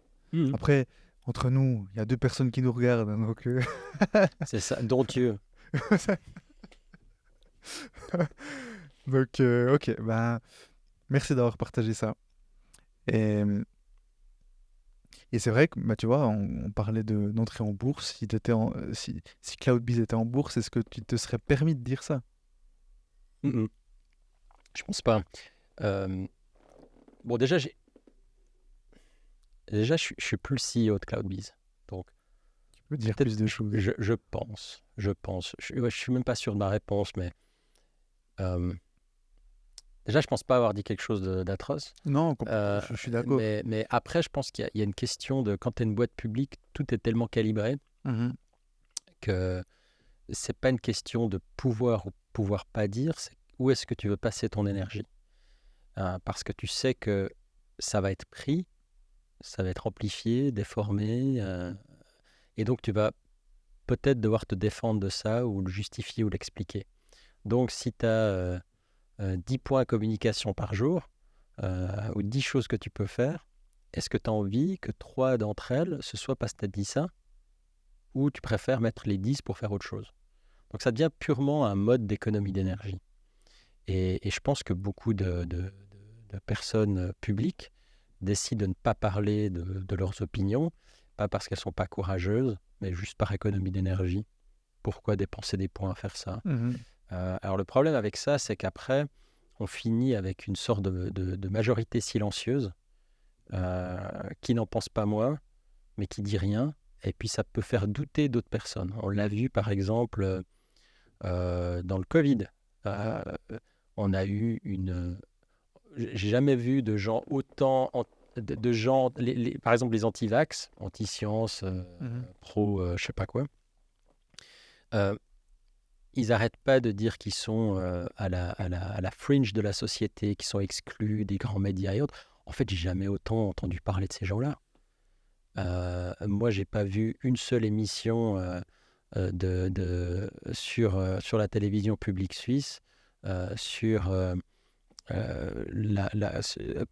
Après, entre nous, il y a 2 personnes qui nous regardent, hein, donc... C'est ça, dont Dieu. Donc, ok, merci d'avoir partagé ça. Et c'est vrai que, tu vois, on parlait d'entrer en bourse. Si CloudBees était en bourse, est-ce que tu te serais permis de dire ça? Je pense pas. Bon, déjà, je suis plus le CEO de CloudBees. Donc, tu peux dire plus de choses. Je pense. Je suis même pas sûr de ma réponse, mais déjà, je pense pas avoir dit quelque chose d'atroce. Non, je suis d'accord. Mais après, je pense qu'il y a une question de quand tu es une boîte publique, tout est tellement calibré que c'est pas une question de pouvoir ou pouvoir pas dire, c'est où est-ce que tu veux passer ton énergie. Parce que tu sais que ça va être pris, ça va être amplifié, déformé, et donc tu vas peut-être devoir te défendre de ça ou le justifier ou l'expliquer. Donc, si tu as 10 points communication par jour ou 10 choses que tu peux faire, est-ce que tu as envie que 3 d'entre elles, ce soit parce que tu as dit ça ou tu préfères mettre les 10 pour faire autre chose? Donc, ça devient purement un mode d'économie d'énergie. Et je pense que beaucoup de personnes publiques décident de ne pas parler de leurs opinions, pas parce qu'elles ne sont pas courageuses, mais juste par économie d'énergie. Pourquoi dépenser des points à faire ça? Mhm. Alors le problème avec ça, c'est qu'après, on finit avec une sorte de majorité silencieuse qui n'en pense pas moins, mais qui dit rien. Et puis ça peut faire douter d'autres personnes. On l'a vu par exemple dans le Covid. Euh, on a eu une... J'ai jamais vu de gens autant... de gens, par exemple les anti-vax, anti-science, Mhm. pro, je sais pas quoi. Euh, Ils n'arrêtent pas de dire qu'ils sont à la fringe de la société, qu'ils sont exclus des grands médias et autres. En fait, j'ai jamais autant entendu parler de ces gens-là. Moi, j'ai pas vu une seule émission sur la télévision publique suisse sur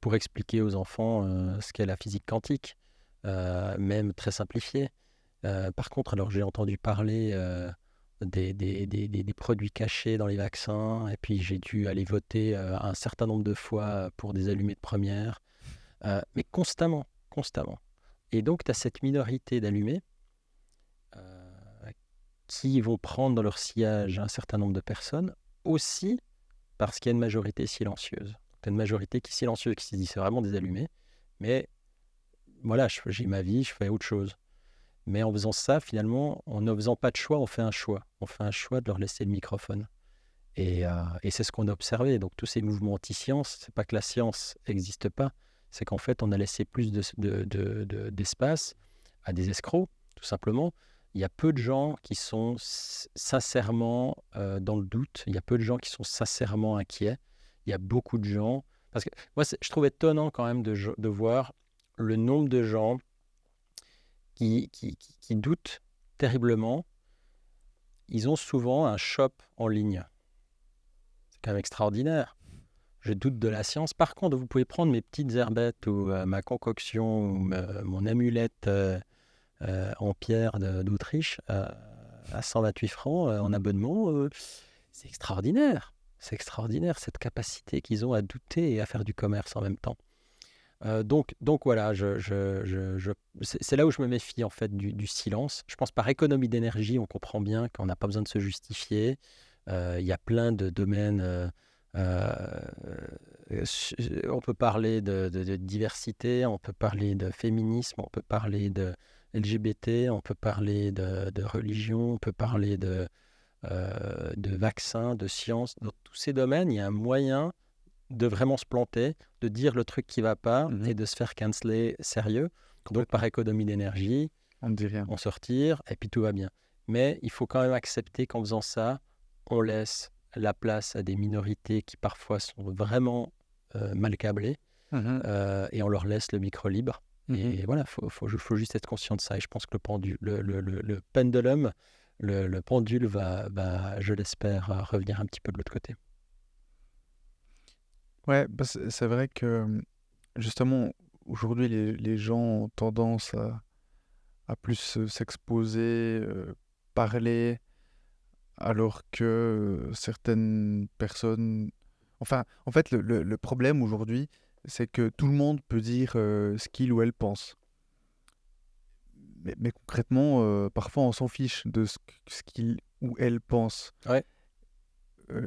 pour expliquer aux enfants ce qu'est la physique quantique, même très simplifié. Par contre, alors j'ai entendu parler des produits cachés dans les vaccins, et puis j'ai dû aller voter un certain nombre de fois pour des allumés de première, mais constamment, constamment. Et donc, tu as cette minorité d'allumés euh, qui vont prendre dans leur sillage un certain nombre de personnes, aussi parce qu'il y a une majorité silencieuse. Tu as une majorité qui est silencieuse, qui se dit c'est vraiment des allumés, mais voilà, j'ai ma vie, je fais autre chose. Mais en faisant ça, finalement, en ne faisant pas de choix, on fait un choix. On fait un choix de leur laisser le microphone. Et c'est ce qu'on a observé. Donc tous ces mouvements anti-science, c'est pas que la science n'existe pas, c'est qu'en fait, on a laissé plus d'espace à des escrocs, tout simplement. Il y a peu de gens qui sont sincèrement dans le doute. Il y a peu de gens qui sont sincèrement inquiets. Il y a beaucoup de gens... Parce que moi, je trouve étonnant quand même de voir le nombre de gens qui doutent terriblement. Ils ont souvent un shop en ligne. C'est quand même extraordinaire. Je doute de la science. Par contre, vous pouvez prendre mes petites herbettes ou ma concoction ou mon amulette en pierre d'Autriche à 128 francs en abonnement. C'est extraordinaire. C'est extraordinaire cette capacité qu'ils ont à douter et à faire du commerce en même temps. Donc voilà, c'est là où je me méfie en fait du silence. Je pense par économie d'énergie, on comprend bien qu'on n'a pas besoin de se justifier. Il y a plein de domaines. On peut parler de diversité, on peut parler de féminisme, on peut parler de LGBT, on peut parler de religion, on peut parler de vaccins, de sciences. Dans tous ces domaines, il y a un moyen de vraiment se planter, de dire le truc qui ne va pas et de se faire canceller sérieux. Donc par économie d'énergie, On ne dit rien. on se retire et puis tout va bien. Mais il faut quand même accepter qu'en faisant ça, on laisse la place à des minorités qui parfois sont vraiment mal câblées et on leur laisse le micro libre. Et voilà, faut juste être conscient de ça. Et je pense que le pendulum, le pendule va, je l'espère, revenir un petit peu de l'autre côté. Ouais, bah c'est vrai que justement, aujourd'hui, les gens ont tendance à plus s'exposer, parler, alors que certaines personnes... Enfin, en fait, le problème aujourd'hui, c'est que tout le monde peut dire ce qu'il ou elle pense. Mais concrètement, parfois, on s'en fiche de ce qu'il ou elle pense. Ouais.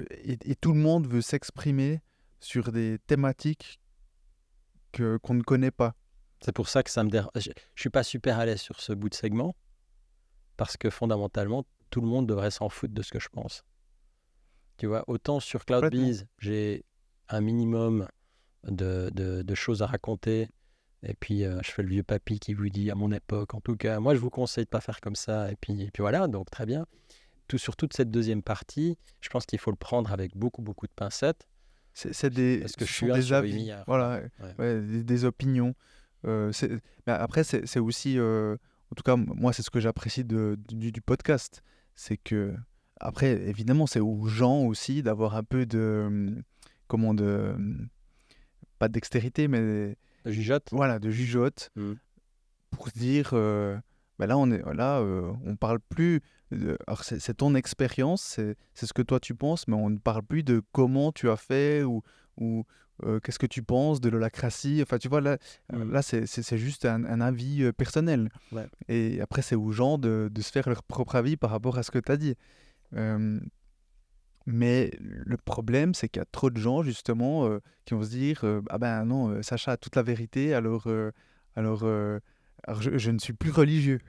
Et tout le monde veut s'exprimer sur des thématiques qu'on ne connaît pas. C'est pour ça que ça me dérange. Je suis pas super à l'aise sur ce bout de segment, parce que fondamentalement, tout le monde devrait s'en foutre de ce que je pense. Tu vois, autant sur Complètement. CloudBees, j'ai un minimum de choses à raconter, et puis je fais le vieux papy qui vous dit à mon époque, en tout cas, moi je vous conseille de pas faire comme ça, et puis voilà, donc très bien. Sur toute cette deuxième partie, je pense qu'il faut le prendre avec beaucoup, beaucoup de pincettes, parce que Ce je sont suis un des sur 8 avis, milliards. voilà, Ouais. ouais, des opinions. Mais après, c'est aussi, en tout cas, moi, c'est ce que j'apprécie du podcast. C'est que, après, évidemment, c'est aux gens aussi d'avoir un peu comment pas de dextérité, mais Jugeote. voilà, de jugeote Mm. pour se dire, bah là, on parle plus. Alors, c'est ton expérience, c'est ce que toi tu penses, mais on ne parle plus de comment tu as fait ou qu'est-ce que tu penses de l'holacratie. Enfin, tu vois, Mm. là c'est juste un avis personnel. Ouais. Et après, c'est aux gens de se faire leur propre avis par rapport à ce que tu as dit. Euh, mais le problème, c'est qu'il y a trop de gens, justement, qui vont se dire ah ben non, Sacha a toute la vérité, alors, euh, alors je ne suis plus religieux.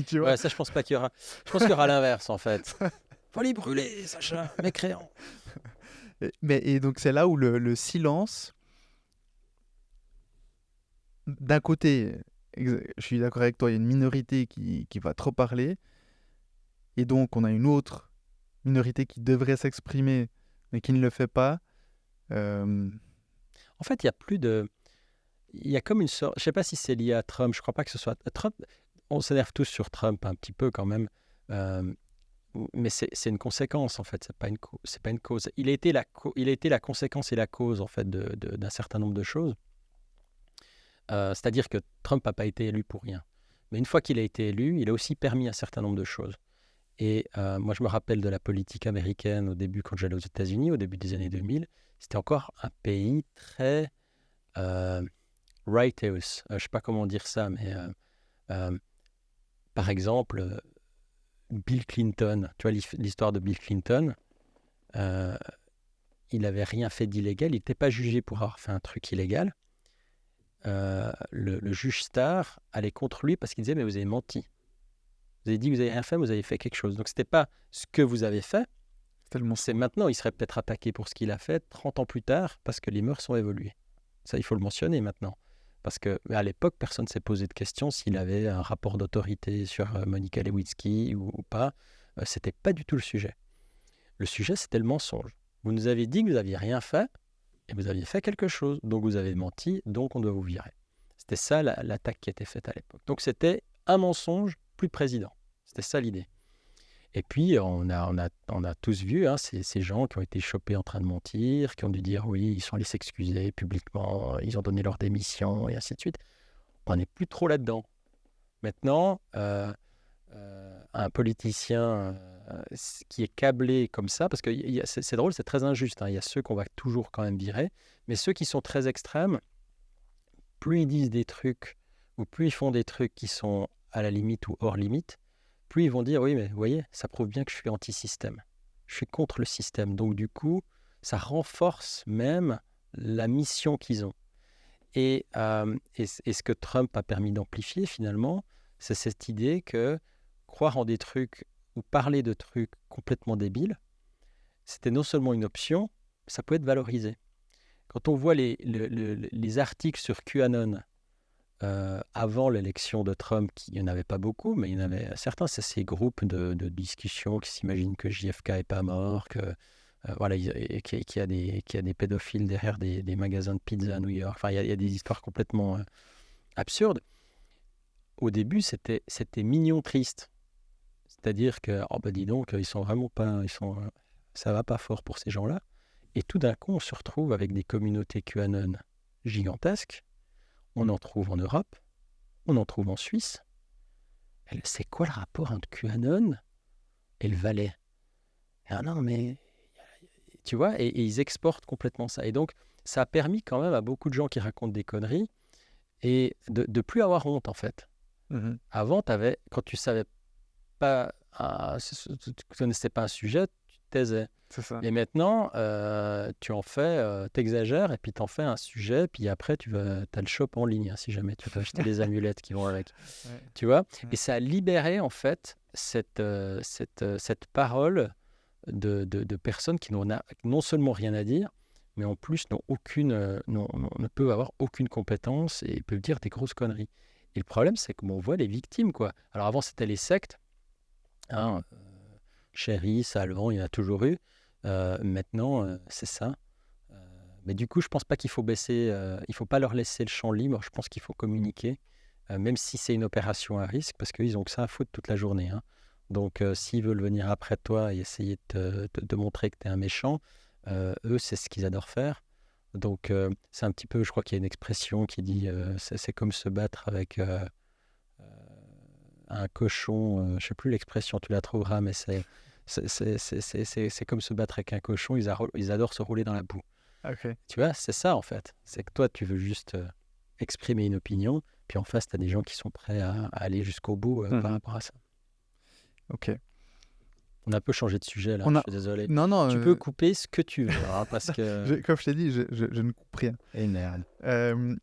Tu vois? Ouais, ça, je pense pas qu'il y aura. Je pense qu'il y aura l'inverse, en fait. Faut les brûler, Sacha, mécréant. Et donc, c'est là où le silence, d'un côté, je suis d'accord avec toi, il y a une minorité qui va trop parler, et donc on a une autre minorité qui devrait s'exprimer, mais qui ne le fait pas. Euh, En fait, il y a plus de. Il y a comme une sorte. Je sais pas si c'est lié à Trump. Je crois pas que ce soit Trump. On s'énerve tous sur Trump un petit peu quand même. Euh, mais c'est une conséquence en fait. C'est pas une cause. Il a été la conséquence et la cause en fait d'un certain nombre de choses. C'est-à-dire que Trump n'a pas été élu pour rien. Mais une fois qu'il a été élu, il a aussi permis un certain nombre de choses. Et moi, je me rappelle de la politique américaine au début, quand j'allais aux États-Unis, au début des années 2000. C'était encore un pays très righteous. Je ne sais pas comment dire ça, mais euh, par exemple, Bill Clinton, tu vois l'histoire de Bill Clinton, euh, il n'avait rien fait d'illégal, il n'était pas jugé pour avoir fait un truc illégal. Le juge Starr allait contre lui parce qu'il disait mais vous avez menti. Vous avez dit que vous n'avez rien fait, mais vous avez fait quelque chose. Donc ce n'était pas ce que vous avez fait, tellement c'est fou. maintenant. Il serait peut-être attaqué pour ce qu'il a fait 30 ans plus tard parce que les mœurs sont évoluées. Ça, il faut le mentionner maintenant. Parce qu'à l'époque, personne ne s'est posé de question s'il avait un rapport d'autorité sur Monica Lewinsky ou pas. C'était pas du tout le sujet. Le sujet, c'était le mensonge. Vous nous avez dit que vous n'aviez rien fait et vous aviez fait quelque chose. Donc vous avez menti, donc on doit vous virer. C'était ça l'attaque qui était faite à l'époque. Donc c'était un mensonge, plus de président. C'était ça l'idée. Et puis on a tous vu ces gens qui ont été chopés en train de mentir, qui ont dû dire oui, ils sont allés s'excuser publiquement, ils ont donné leur démission et ainsi de suite. On n'est plus trop là-dedans. Maintenant, un politicien qui est câblé comme ça, parce que c'est drôle, c'est très injuste. Il y a ceux qu'on va toujours quand même virer, mais ceux qui sont très extrêmes, plus ils disent des trucs ou plus ils font des trucs qui sont à la limite ou hors limite, plus ils vont dire oui, mais vous voyez, ça prouve bien que je suis anti-système. Je suis contre le système. Donc du coup, ça renforce même la mission qu'ils ont. Et ce que Trump a permis d'amplifier finalement, c'est cette idée que croire en des trucs ou parler de trucs complètement débiles, c'était non seulement une option, ça peut être valorisé. Quand on voit les articles sur QAnon avant l'élection de Trump, il n'y en avait pas beaucoup, mais il y en avait certains, c'est ces groupes de discussion qui s'imaginent que JFK n'est pas mort, voilà, qu'il y a des pédophiles derrière des magasins de pizza à New York. Enfin, il y a des histoires complètement absurdes. Au début, c'était mignon triste. C'est-à-dire que, oh ben dis donc, ils sont vraiment pas, ça va pas fort pour ces gens-là. Et tout d'un coup, on se retrouve avec des communautés QAnon gigantesques. On en trouve en Europe, on en trouve en Suisse. C'est quoi le rapport entre QAnon et le Valais? Ah non, mais tu vois, et ils exportent complètement ça. Et donc, ça a permis quand même à beaucoup de gens qui racontent des conneries et de plus avoir honte, en fait. Mhm. Avant, quand tu savais pas, tu connaissais pas un sujet, tu te taisais. C'est ça. Et maintenant, tu en fais, t'exagères et puis t'en fais un sujet, puis après, t'as le shop en ligne, si jamais tu veux acheter les amulettes qui vont avec. Ouais. Tu vois? Ouais. Et ça a libéré, en fait, cette parole de personnes qui n'ont non seulement rien à dire, mais en plus ne peuvent avoir aucune compétence et peuvent dire des grosses conneries. Et le problème, c'est qu'on voit les victimes, quoi. Alors avant, c'était les sectes. Chéri, Salvan, il y en a toujours eu. Maintenant, c'est ça. Mais du coup, je pense pas qu'il faut baisser. Il faut pas leur laisser le champ libre. Je pense qu'il faut communiquer. même si c'est une opération à risque, parce qu'ils ont que ça à foutre toute la journée, hein. Donc, s'ils veulent venir après toi et essayer de montrer que tu es un méchant, eux, c'est ce qu'ils adorent faire. Donc, c'est un petit peu, je crois qu'il y a une expression qui dit c'est comme se battre avec un cochon. Je ne sais plus l'expression, tu la trouveras, mais c'est comme se battre avec un cochon. Ils adorent se rouler dans la boue. Ok. Tu vois, c'est ça en fait. C'est que toi, tu veux juste exprimer une opinion, puis en face, tu as des gens qui sont prêts à aller jusqu'au bout par rapport à ça. Ok. On a un peu changé de sujet là, On je a... suis désolé. Non, non. Tu peux couper ce que tu veux, hein, parce que... Comme je t'ai dit, je ne coupe rien. Et merde. Je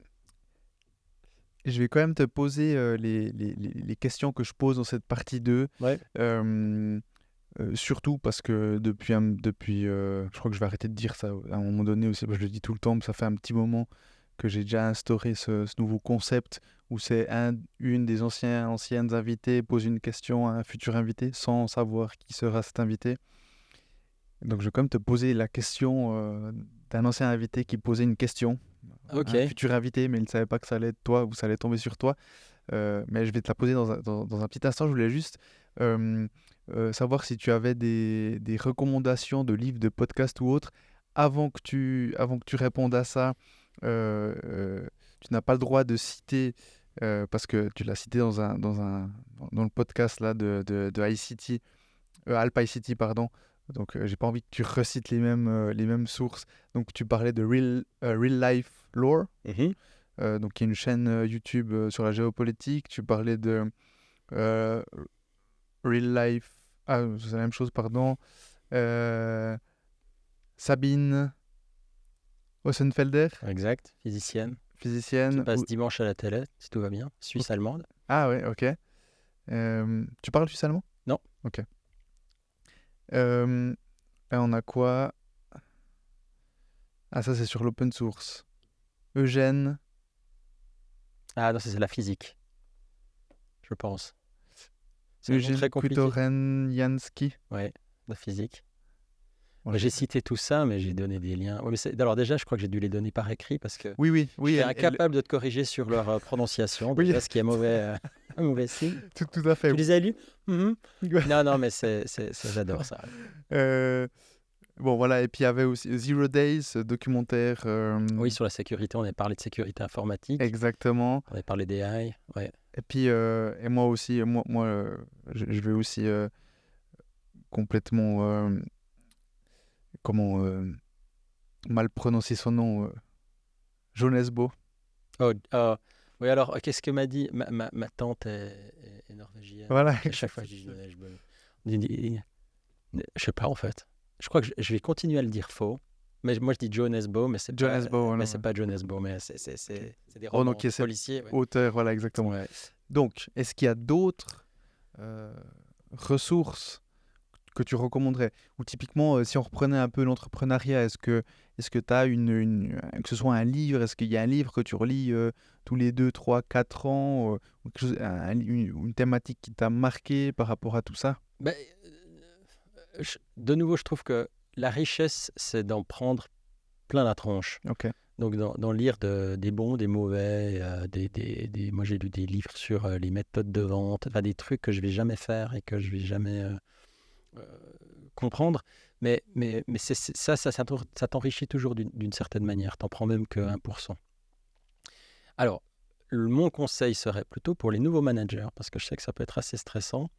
vais quand même te poser les questions que je pose dans cette partie 2. Ouais. Surtout parce que depuis je crois que je vais arrêter de dire ça à un moment donné aussi, parce que je le dis tout le temps, mais ça fait un petit moment que j'ai déjà instauré ce nouveau concept où c'est une des anciennes invitées pose une question à un futur invité sans savoir qui sera cet invité. Donc je vais quand même te poser la question d'un ancien invité qui posait une question à un futur invité, mais il ne savait pas que ça allait être toi ou ça allait tomber sur toi. Mais je vais te la poser dans un petit instant. Je voulais juste savoir si tu avais des recommandations de livres, de podcasts ou autres. Avant que tu répondes à ça, tu n'as pas le droit de citer, parce que tu l'as cité dans le podcast là, de ICT, Alpha ICT, pardon. Donc, j'ai pas envie que tu recites les mêmes sources. Donc, tu parlais de Real Life Lore. Donc, il y a une chaîne YouTube sur la géopolitique. Tu parlais de Real Life... Ah, c'est la même chose, pardon. Sabine Ossenfelder. Exact, physicienne. Physicienne. Qui passe dimanche à la télé, si tout va bien. Suisse-allemande. Ah ouais, ok. Tu parles suisse-allemand? Non. Ok. On a quoi? Ah, ça, c'est sur l'open source. Eugène. Ah non, c'est la physique. Je pense. C'est Eugène très compliqué. Kutorenyansky. Ouais, la physique. Bon, j'ai cité tout ça, mais j'ai donné des liens. Ouais, mais alors déjà, je crois que j'ai dû les donner par écrit parce que oui, je suis incapable de te corriger sur leur prononciation. Oui. Déjà, ce qui est mauvais, un mauvais signe. Tout à fait. Tu les as lus? Non, mais j'adore ça. Bon, voilà. Et puis, il y avait aussi Zero Days, documentaire. Oui, sur la sécurité. On a parlé de sécurité informatique. Exactement. On a parlé d'AI. Ouais. Et puis, et moi aussi, je vais aussi complètement... mal prononcer son nom, Jonesbo. Oui, alors, qu'est-ce que m'a dit ma tante est norvégienne. Voilà. À chaque fois, je dis Jonesbo. Je sais pas, en fait. Je crois que je vais continuer à le dire faux. Mais moi, je dis Jonesbo, mais c'est pas Jonesbo, mais c'est des romans policiers. Ouais. Auteur, voilà, exactement. Ouais. Donc, est-ce qu'il y a d'autres ressources que tu recommanderais? Ou typiquement, si on reprenait un peu l'entrepreneuriat, est-ce que tu as que ce soit un livre, est-ce qu'il y a un livre que tu relis tous les 2, 3, 4 ans, ou quelque chose, une thématique qui t'a marqué par rapport à tout ça? De nouveau, je trouve que la richesse, c'est d'en prendre plein la tronche. Ok. Donc, d'en lire des bons, des mauvais. Moi, j'ai lu des livres sur les méthodes de vente, enfin, des trucs que je vais jamais faire et que je vais jamais comprendre. Mais ça t'enrichit toujours d'une certaine manière. T'en prends même que 1%. Alors, mon conseil serait plutôt pour les nouveaux managers, parce que je sais que ça peut être assez stressant.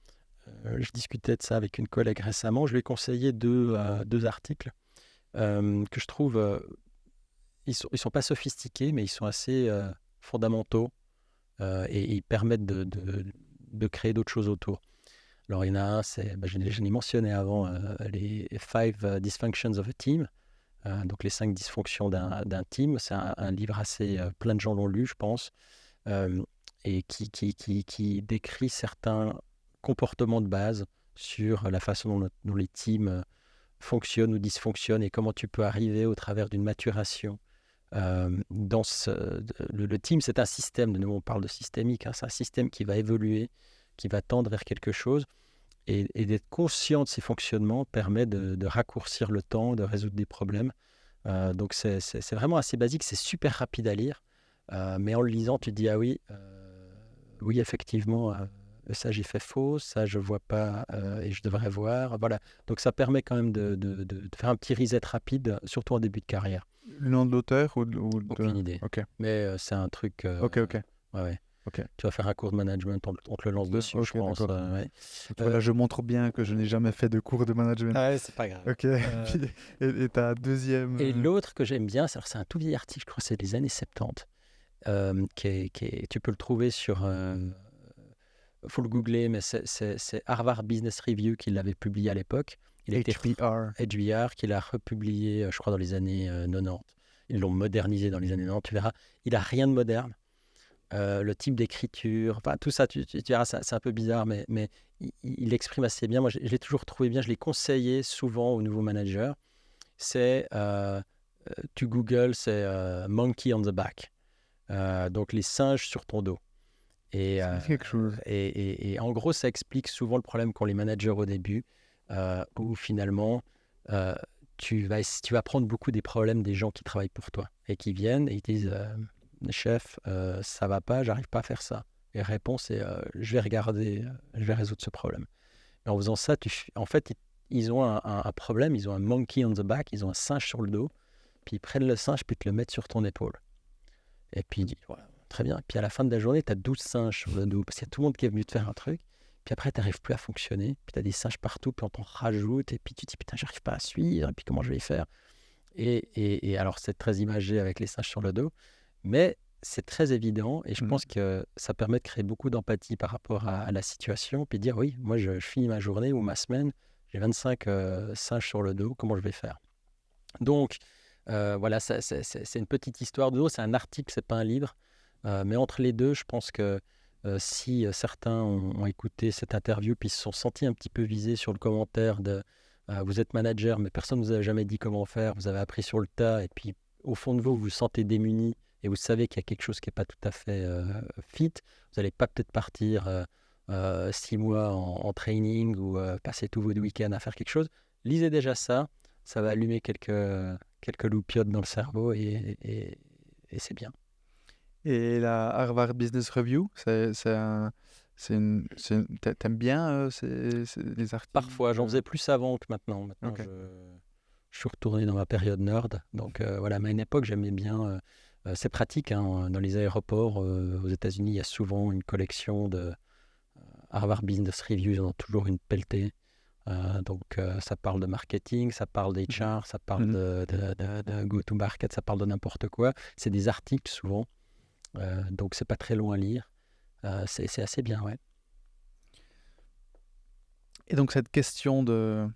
Je discutais de ça avec une collègue récemment. Je lui ai conseillé deux articles que je trouve... ils sont pas sophistiqués, mais ils sont assez fondamentaux et ils permettent de créer d'autres choses autour. Alors, il y en a un, je l'ai mentionné avant, les 5 Dysfunctions of a Team, donc les 5 dysfonctions d'un team. C'est un livre assez... plein de gens l'ont lu, je pense, et qui décrit certains comportements de base sur la façon dont les teams fonctionnent ou dysfonctionnent et comment tu peux arriver au travers d'une maturation. Le team, c'est un système, de nouveau on parle de systémique, hein, c'est un système qui va évoluer, qui va tendre vers quelque chose, et d'être conscient de ces fonctionnements permet de raccourcir le temps, de résoudre des problèmes. Donc c'est vraiment assez basique, c'est super rapide à lire, mais en le lisant tu te dis ah oui, oui, effectivement, ça j'ai fait faux, ça je vois pas et je devrais voir. Voilà. Donc ça permet quand même de faire un petit reset rapide, surtout en début de carrière. Le nom de l'auteur ou Aucune idée. Ok, Mais c'est un truc. ok. Ouais. Ok. Tu vas faire un cours de management, on te le lance dessus, Ok, je pense. d'accord. Ouais. Voilà, je montre bien que je n'ai jamais fait de cours de management. Ah ouais, c'est pas grave. Ok. Et ta deuxième. Et l'autre que j'aime bien, c'est un tout vieil article, je crois que c'est des années 70. Tu peux le trouver sur. Faut le googler, mais c'est Harvard Business Review qui l'avait publié à l'époque. Il était HBR, qui l'a republié, je crois, dans les années 90. Ils l'ont modernisé dans les années 90. Tu verras, il n'a rien de moderne. Le type d'écriture, enfin, tout ça, tu verras, c'est un peu bizarre, mais il exprime assez bien. Moi, je l'ai toujours trouvé bien. Je l'ai conseillé souvent aux nouveaux managers. C'est, tu googles, c'est Monkey on the Back. Donc, les singes sur ton dos. Et, quelque chose. Et en gros, ça explique souvent le problème qu'ont les managers au début, où finalement, tu vas prendre beaucoup des problèmes des gens qui travaillent pour toi et qui viennent et ils te disent chef, ça va pas, j'arrive pas à faire ça. Et la réponse est je vais regarder, je vais résoudre ce problème. Et en faisant ça, en fait, ils ont un problème, ils ont un monkey on the back, ils ont un singe sur le dos, puis ils prennent le singe puis te le mettent sur ton épaule. Et puis, voilà, très bien. Et puis à la fin de la journée, tu as 12 singes sur le dos, parce qu'il y a tout le monde qui est venu te faire un truc. Puis après, tu n'arrives plus à fonctionner. Puis tu as des singes partout, puis on t'en rajoute. Et puis tu te dis, putain, j'arrive pas à suivre. Et puis comment je vais faire et alors, c'est très imagé avec les singes sur le dos. Mais c'est très évident. Et je pense que ça permet de créer beaucoup d'empathie par rapport à la situation. Puis dire, oui, moi, je finis ma journée ou ma semaine. J'ai 25 singes sur le dos. Comment je vais faire? Donc, voilà, c'est une petite histoire de dos. C'est un article, c'est pas un livre. Mais entre les deux, je pense que si certains ont écouté cette interview puis se sont sentis un petit peu visés sur le commentaire de vous êtes manager, mais personne ne vous a jamais dit comment faire, vous avez appris sur le tas, et puis au fond de vous, vous vous sentez démuni et vous savez qu'il y a quelque chose qui n'est pas tout à fait fit, vous n'allez pas peut-être partir 6 mois en training ou passer tous vos week-ends à faire quelque chose. Lisez déjà ça, ça va allumer quelques loupiotes dans le cerveau et c'est bien. Et la Harvard Business Review, t'aimes bien les articles? Parfois, j'en faisais plus avant que maintenant. Maintenant, Ok. je suis retourné dans ma période nerd. Donc voilà, mais à une époque, j'aimais bien. C'est pratique, hein, dans les aéroports aux États-Unis, il y a souvent une collection de Harvard Business Review. Ils en ont toujours une pelletée. Donc ça parle de marketing, ça parle d'HR, ça parle de go-to-market, ça parle de n'importe quoi. C'est des articles souvent. Donc c'est pas très long à lire. C'est assez bien, ouais. Et donc cette question de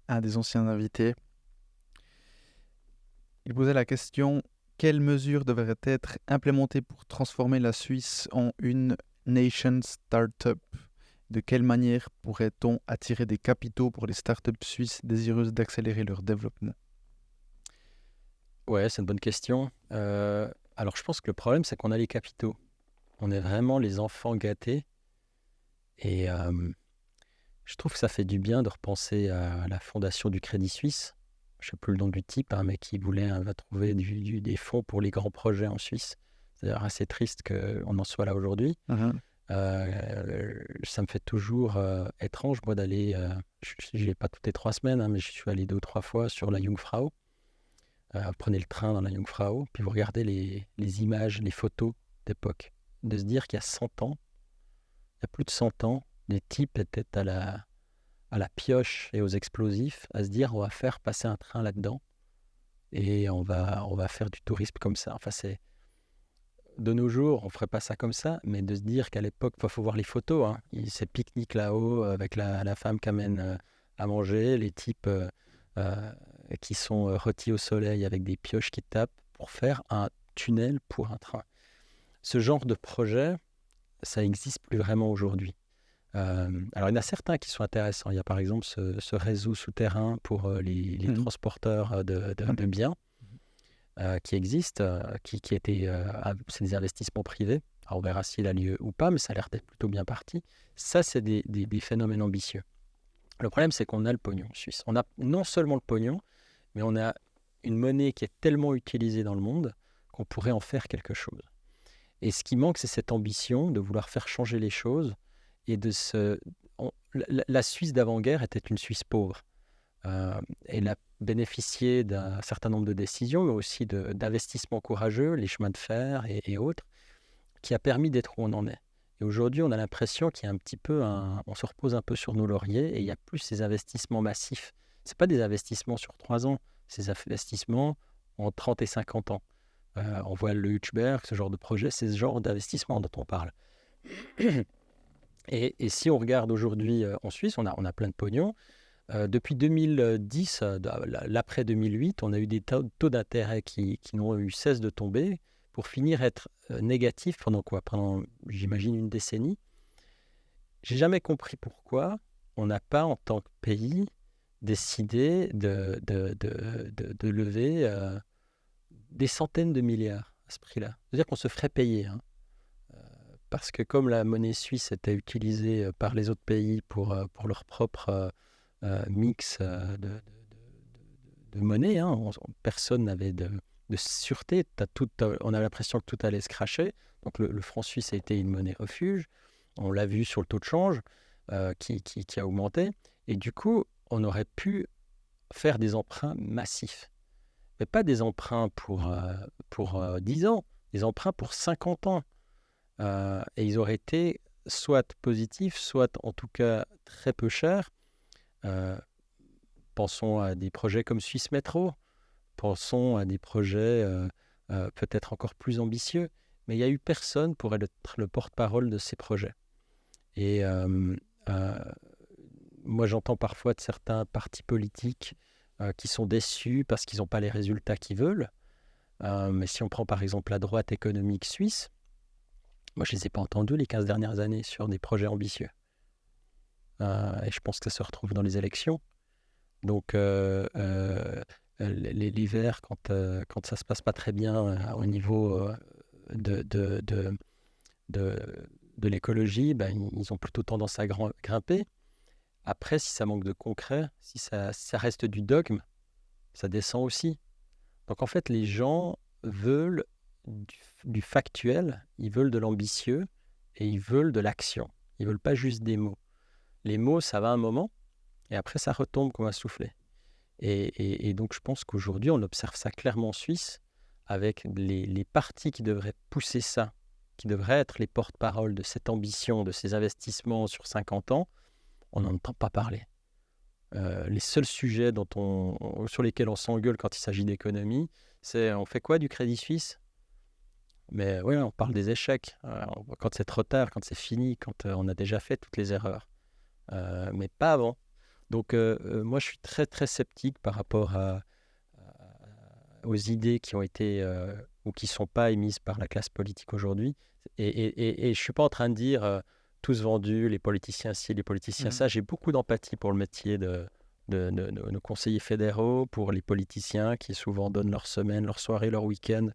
un des anciens invités, il posait la question: quelles mesures devraient être implémentées pour transformer la Suisse en une nation startup? De quelle manière pourrait-on attirer des capitaux pour les startups suisses désireuses d'accélérer leur développement? Ouais, c'est une bonne question. Alors, je pense que le problème, c'est qu'on a les capitaux. On est vraiment les enfants gâtés. Et je trouve que ça fait du bien de repenser à la fondation du Crédit Suisse. Je ne sais plus le nom du type, hein, mais qui voulait trouver des fonds pour les grands projets en Suisse. C'est d'ailleurs assez triste qu'on en soit là aujourd'hui. Ça me fait toujours étrange, moi, d'aller... je n'y vais pas toutes les 3 semaines, hein, mais je suis allé 2 ou 3 fois sur la Jungfrau. Prenez le train dans la Jungfrau, puis vous regardez les images, les photos d'époque. De se dire qu'il y a 100 ans, il y a plus de 100 ans, les types étaient à la pioche et aux explosifs, à se dire on va faire passer un train là-dedans et on va faire du tourisme comme ça. Enfin, de nos jours, on ferait pas ça comme ça, mais de se dire qu'à l'époque, il faut voir les photos, hein. C'est pique-nique là-haut avec la femme qui amène à manger, les types qui sont rôtis au soleil avec des pioches qui tapent pour faire un tunnel pour un train. Ce genre de projet, ça n'existe plus vraiment aujourd'hui. Alors, il y en a certains qui sont intéressants. Il y a par exemple ce réseau souterrain pour les transporteurs de biens qui existe, qui était, c'est des investissements privés. Alors, on verra s'il a lieu ou pas, mais ça a l'air d'être plutôt bien parti. Ça, c'est des phénomènes ambitieux. Le problème, c'est qu'on a le pognon en Suisse. On a non seulement le pognon, mais on a une monnaie qui est tellement utilisée dans le monde qu'on pourrait en faire quelque chose. Et ce qui manque, c'est cette ambition de vouloir faire changer les choses. Et la Suisse d'avant-guerre était une Suisse pauvre. Elle a bénéficié d'un certain nombre de décisions, mais aussi d'investissements courageux, les chemins de fer et autres, qui a permis d'être où on en est. Et aujourd'hui, on a l'impression qu'il y a un petit peu on se repose un peu sur nos lauriers et il n'y a plus ces investissements massifs. Ce n'est pas des investissements sur 3 ans, c'est des investissements en 30 et 50 ans. On voit le Hutchberg, ce genre de projet, c'est ce genre d'investissement dont on parle. Et si on regarde aujourd'hui en Suisse, on a plein de pognon. Depuis 2010, l'après 2008, on a eu des taux d'intérêt qui n'ont eu cesse de tomber pour finir être négatifs pendant quoi? Pendant, j'imagine, une décennie. J'ai jamais compris pourquoi on n'a pas, en tant que pays, décidé de lever des centaines de milliards à ce prix-là. C'est-à-dire qu'on se ferait payer, hein. Parce que comme la monnaie suisse était utilisée par les autres pays pour leur propre mix de monnaie, hein, personne n'avait de sûreté. On a l'impression que tout allait se cracher. Donc le franc suisse a été une monnaie refuge. On l'a vu sur le taux de change qui a augmenté. Et du coup, on aurait pu faire des emprunts massifs. Mais pas des emprunts pour 10 ans, des emprunts pour 50 ans. Et ils auraient été soit positifs, soit en tout cas très peu chers. Pensons à des projets comme Suisse Métro, pensons à des projets peut-être encore plus ambitieux, mais il n'y a eu personne pour être le porte-parole de ces projets. Et moi j'entends parfois de certains partis politiques qui sont déçus parce qu'ils n'ont pas les résultats qu'ils veulent. Mais si on prend par exemple la droite économique suisse, moi je ne les ai pas entendus les 15 dernières années sur des projets ambitieux. Et je pense que ça se retrouve dans les élections. Donc l'hiver, quand ça ne se passe pas très bien au niveau de l'écologie, ben, ils ont plutôt tendance à grimper. Après, si ça manque de concret, si ça reste du dogme, ça descend aussi. Donc en fait, les gens veulent du factuel, ils veulent de l'ambitieux et ils veulent de l'action. Ils ne veulent pas juste des mots. Les mots, ça va un moment et après, ça retombe comme un soufflet. Et donc, je pense qu'aujourd'hui, on observe ça clairement en Suisse avec les partis qui devraient pousser ça, qui devraient être les porte-parole de cette ambition, de ces investissements sur 50 ans. On n'en entend pas parler. Les seuls sujets sur lesquels on s'engueule quand il s'agit d'économie, c'est on fait quoi du Crédit Suisse? Mais oui, on parle des échecs. Quand c'est trop tard, quand c'est fini, quand on a déjà fait toutes les erreurs. Mais pas avant. Donc moi, je suis très très sceptique par rapport aux idées qui ont été ou qui ne sont pas émises par la classe politique aujourd'hui. Et je ne suis pas en train de dire tous vendus, les politiciens ci, les politiciens ça. J'ai beaucoup d'empathie pour le métier de nos conseillers fédéraux, pour les politiciens qui souvent donnent leur semaine, leur soirée, leur week-end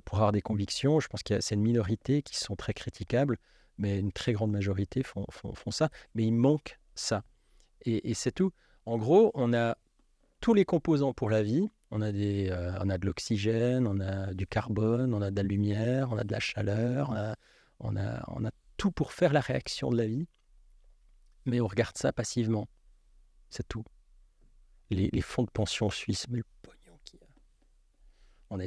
pour avoir des convictions. Je pense que c'est une minorité qui sont très critiquables, mais une très grande majorité font ça. Mais il manque ça. Et c'est tout. En gros, on a tous les composants pour la vie. On a de l'oxygène, on a du carbone, on a de la lumière, on a de la chaleur, on a tout pour faire la réaction de la vie. Mais on regarde ça passivement. C'est tout. Les fonds de pension suisses, mais le pognon qu'il y a. On a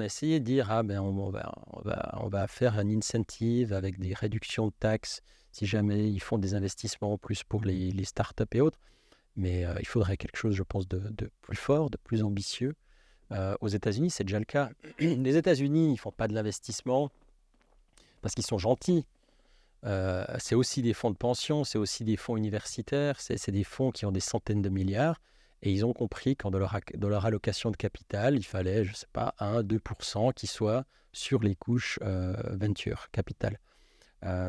essayé de dire on va faire un incentive avec des réductions de taxes si jamais ils font des investissements plus pour les startups et autres. Mais il faudrait quelque chose, je pense, de plus fort, de plus ambitieux. Aux États-Unis, c'est déjà le cas. Les États-Unis, ils ne font pas de l'investissement parce qu'ils sont gentils. C'est aussi des fonds de pension, c'est aussi des fonds universitaires, c'est des fonds qui ont des centaines de milliards. Et ils ont compris qu'en dans leur allocation de capital, il fallait, je ne sais pas, 1-2% qui soit sur les couches venture, capital.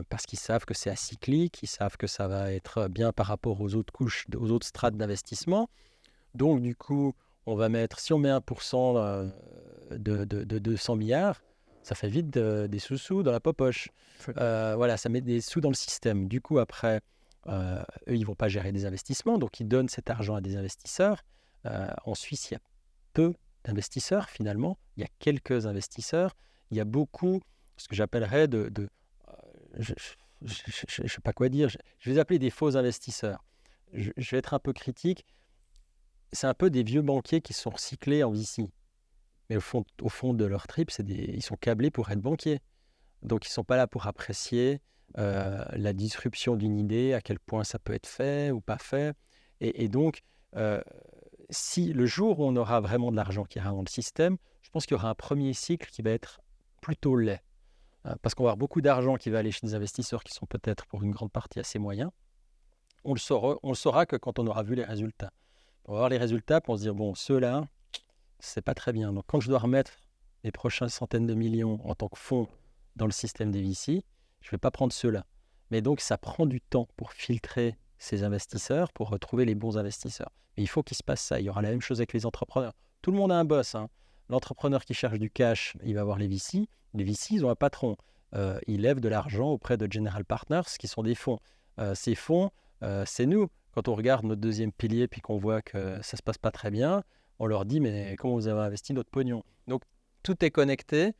Parce qu'ils savent que c'est acyclique, ils savent que ça va être bien par rapport aux autres couches, aux autres strates d'investissement. Donc, du coup, si on met 1% de 200 milliards, ça fait vite des sous-sous dans la poche. Voilà, ça met des sous dans le système. Du coup, après, eux, ils ne vont pas gérer des investissements, donc ils donnent cet argent à des investisseurs. En Suisse, il y a peu d'investisseurs, finalement. Il y a quelques investisseurs. Il y a beaucoup ce que j'appellerais je ne sais pas quoi dire, je vais les appeler des faux investisseurs. Je vais être un peu critique. C'est un peu des vieux banquiers qui sont recyclés en VC. Mais au fond de leur trip, ils sont câblés pour être banquiers. Donc, ils ne sont pas là pour apprécier la disruption d'une idée, à quel point ça peut être fait ou pas fait. Et donc, si le jour où on aura vraiment de l'argent qui ira dans le système, je pense qu'il y aura un premier cycle qui va être plutôt laid. Parce qu'on va avoir beaucoup d'argent qui va aller chez des investisseurs qui sont peut-être pour une grande partie assez moyens. On le saura que quand on aura vu les résultats. On va voir les résultats pour se dire, bon, ceux-là, c'est pas très bien. Donc, quand je dois remettre les prochaines centaines de millions en tant que fonds dans le système des VC, je ne vais pas prendre ceux-là. Mais donc, ça prend du temps pour filtrer ces investisseurs, pour retrouver les bons investisseurs. Mais il faut qu'il se passe ça. Il y aura la même chose avec les entrepreneurs. Tout le monde a un boss. L'entrepreneur qui cherche du cash, il va voir les VC. Les VC, ils ont un patron. Ils lèvent de l'argent auprès de General Partners, qui sont des fonds. Ces fonds, c'est nous. Quand on regarde notre deuxième pilier puis qu'on voit que ça ne se passe pas très bien, on leur dit, mais comment vous avez investi notre pognon? Donc, tout est connecté,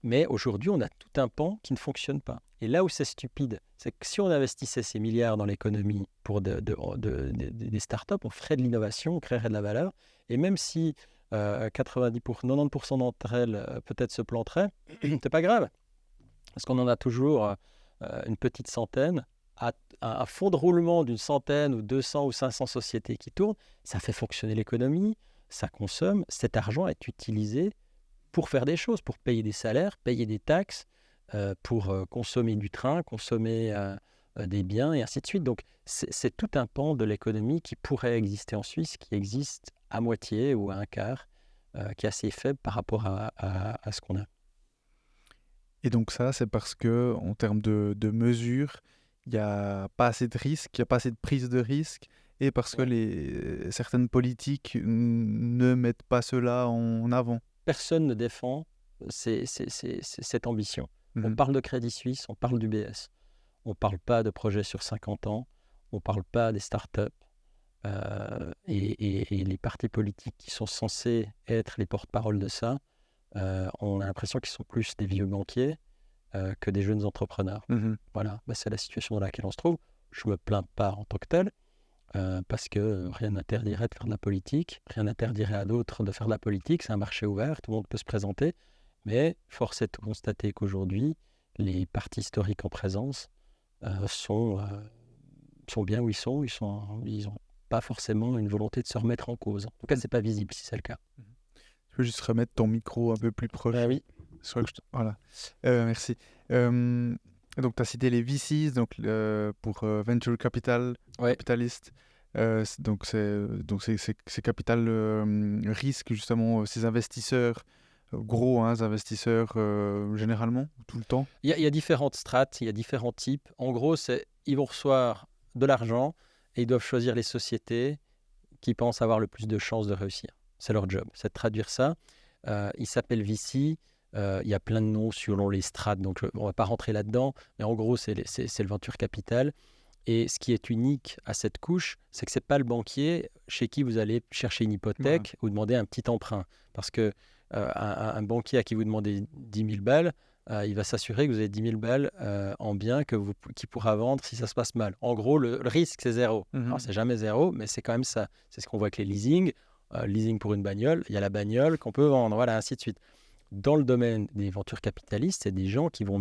mais aujourd'hui, on a tout un pan qui ne fonctionne pas. Et là où c'est stupide, c'est que si on investissait ces milliards dans l'économie pour des startups, on ferait de l'innovation, on créerait de la valeur. Et même si 90% d'entre elles peut-être se planteraient, c'est pas grave. Parce qu'on en a toujours une petite centaine. Un fonds de roulement d'une centaine ou 200 ou 500 sociétés qui tournent, ça fait fonctionner l'économie, ça consomme. Cet argent est utilisé pour faire des choses, pour payer des salaires, payer des taxes, pour consommer du train, consommer des biens et ainsi de suite. Donc, c'est tout un pan de l'économie qui pourrait exister en Suisse, qui existe à moitié ou à un quart, qui est assez faible par rapport à ce qu'on a. Et donc ça, c'est parce que en termes de mesures, il n'y a pas assez de risques, il n'y a pas assez de prise de risque, et parce que certaines politiques ne mettent pas cela en avant. Personne ne défend cette ambition. On parle de Crédit Suisse, on parle d'UBS. On ne parle pas de projets sur 50 ans, on ne parle pas des startups. Et les partis politiques qui sont censés être les porte-parole de ça, on a l'impression qu'ils sont plus des vieux banquiers que des jeunes entrepreneurs. Voilà, c'est la situation dans laquelle on se trouve. Je ne me plains pas en tant que tel, parce que rien n'interdirait de faire de la politique, rien n'interdirait à d'autres de faire de la politique, c'est un marché ouvert, tout le monde peut se présenter, mais force est de constater qu'aujourd'hui, les partis historiques en présence sont bien où ils n'ont pas forcément une volonté de se remettre en cause. En tout cas, ce n'est pas visible si c'est le cas. Tu peux juste remettre ton micro un peu plus proche. Oui. Voilà. Merci. Donc, tu as cité les VCs donc, pour Venture Capitalist. Donc, c'est capital risque, justement, ces investisseurs gros, investisseurs généralement, tout le temps. Il y a différentes strates, il y a différents types. En gros, ils vont recevoir de l'argent et ils doivent choisir les sociétés qui pensent avoir le plus de chances de réussir. C'est leur job, c'est de traduire ça. Ils s'appellent VC. Il y a plein de noms selon les strates, donc on ne va pas rentrer là-dedans. Mais en gros, c'est le venture capital. Et ce qui est unique à cette couche, c'est que ce n'est pas le banquier chez qui vous allez chercher une hypothèque ou demander un petit emprunt. Parce que un banquier à qui vous demandez 10 000 balles, il va s'assurer que vous avez 10 000 balles en biens qu'il pourra vendre si ça se passe mal. En gros, le risque, c'est zéro. Alors, c'est jamais zéro, mais c'est quand même ça. C'est ce qu'on voit avec les leasing. Leasing pour une bagnole, il y a la bagnole qu'on peut vendre, voilà, ainsi de suite. Dans le domaine des ventures capitalistes, c'est des gens qui vont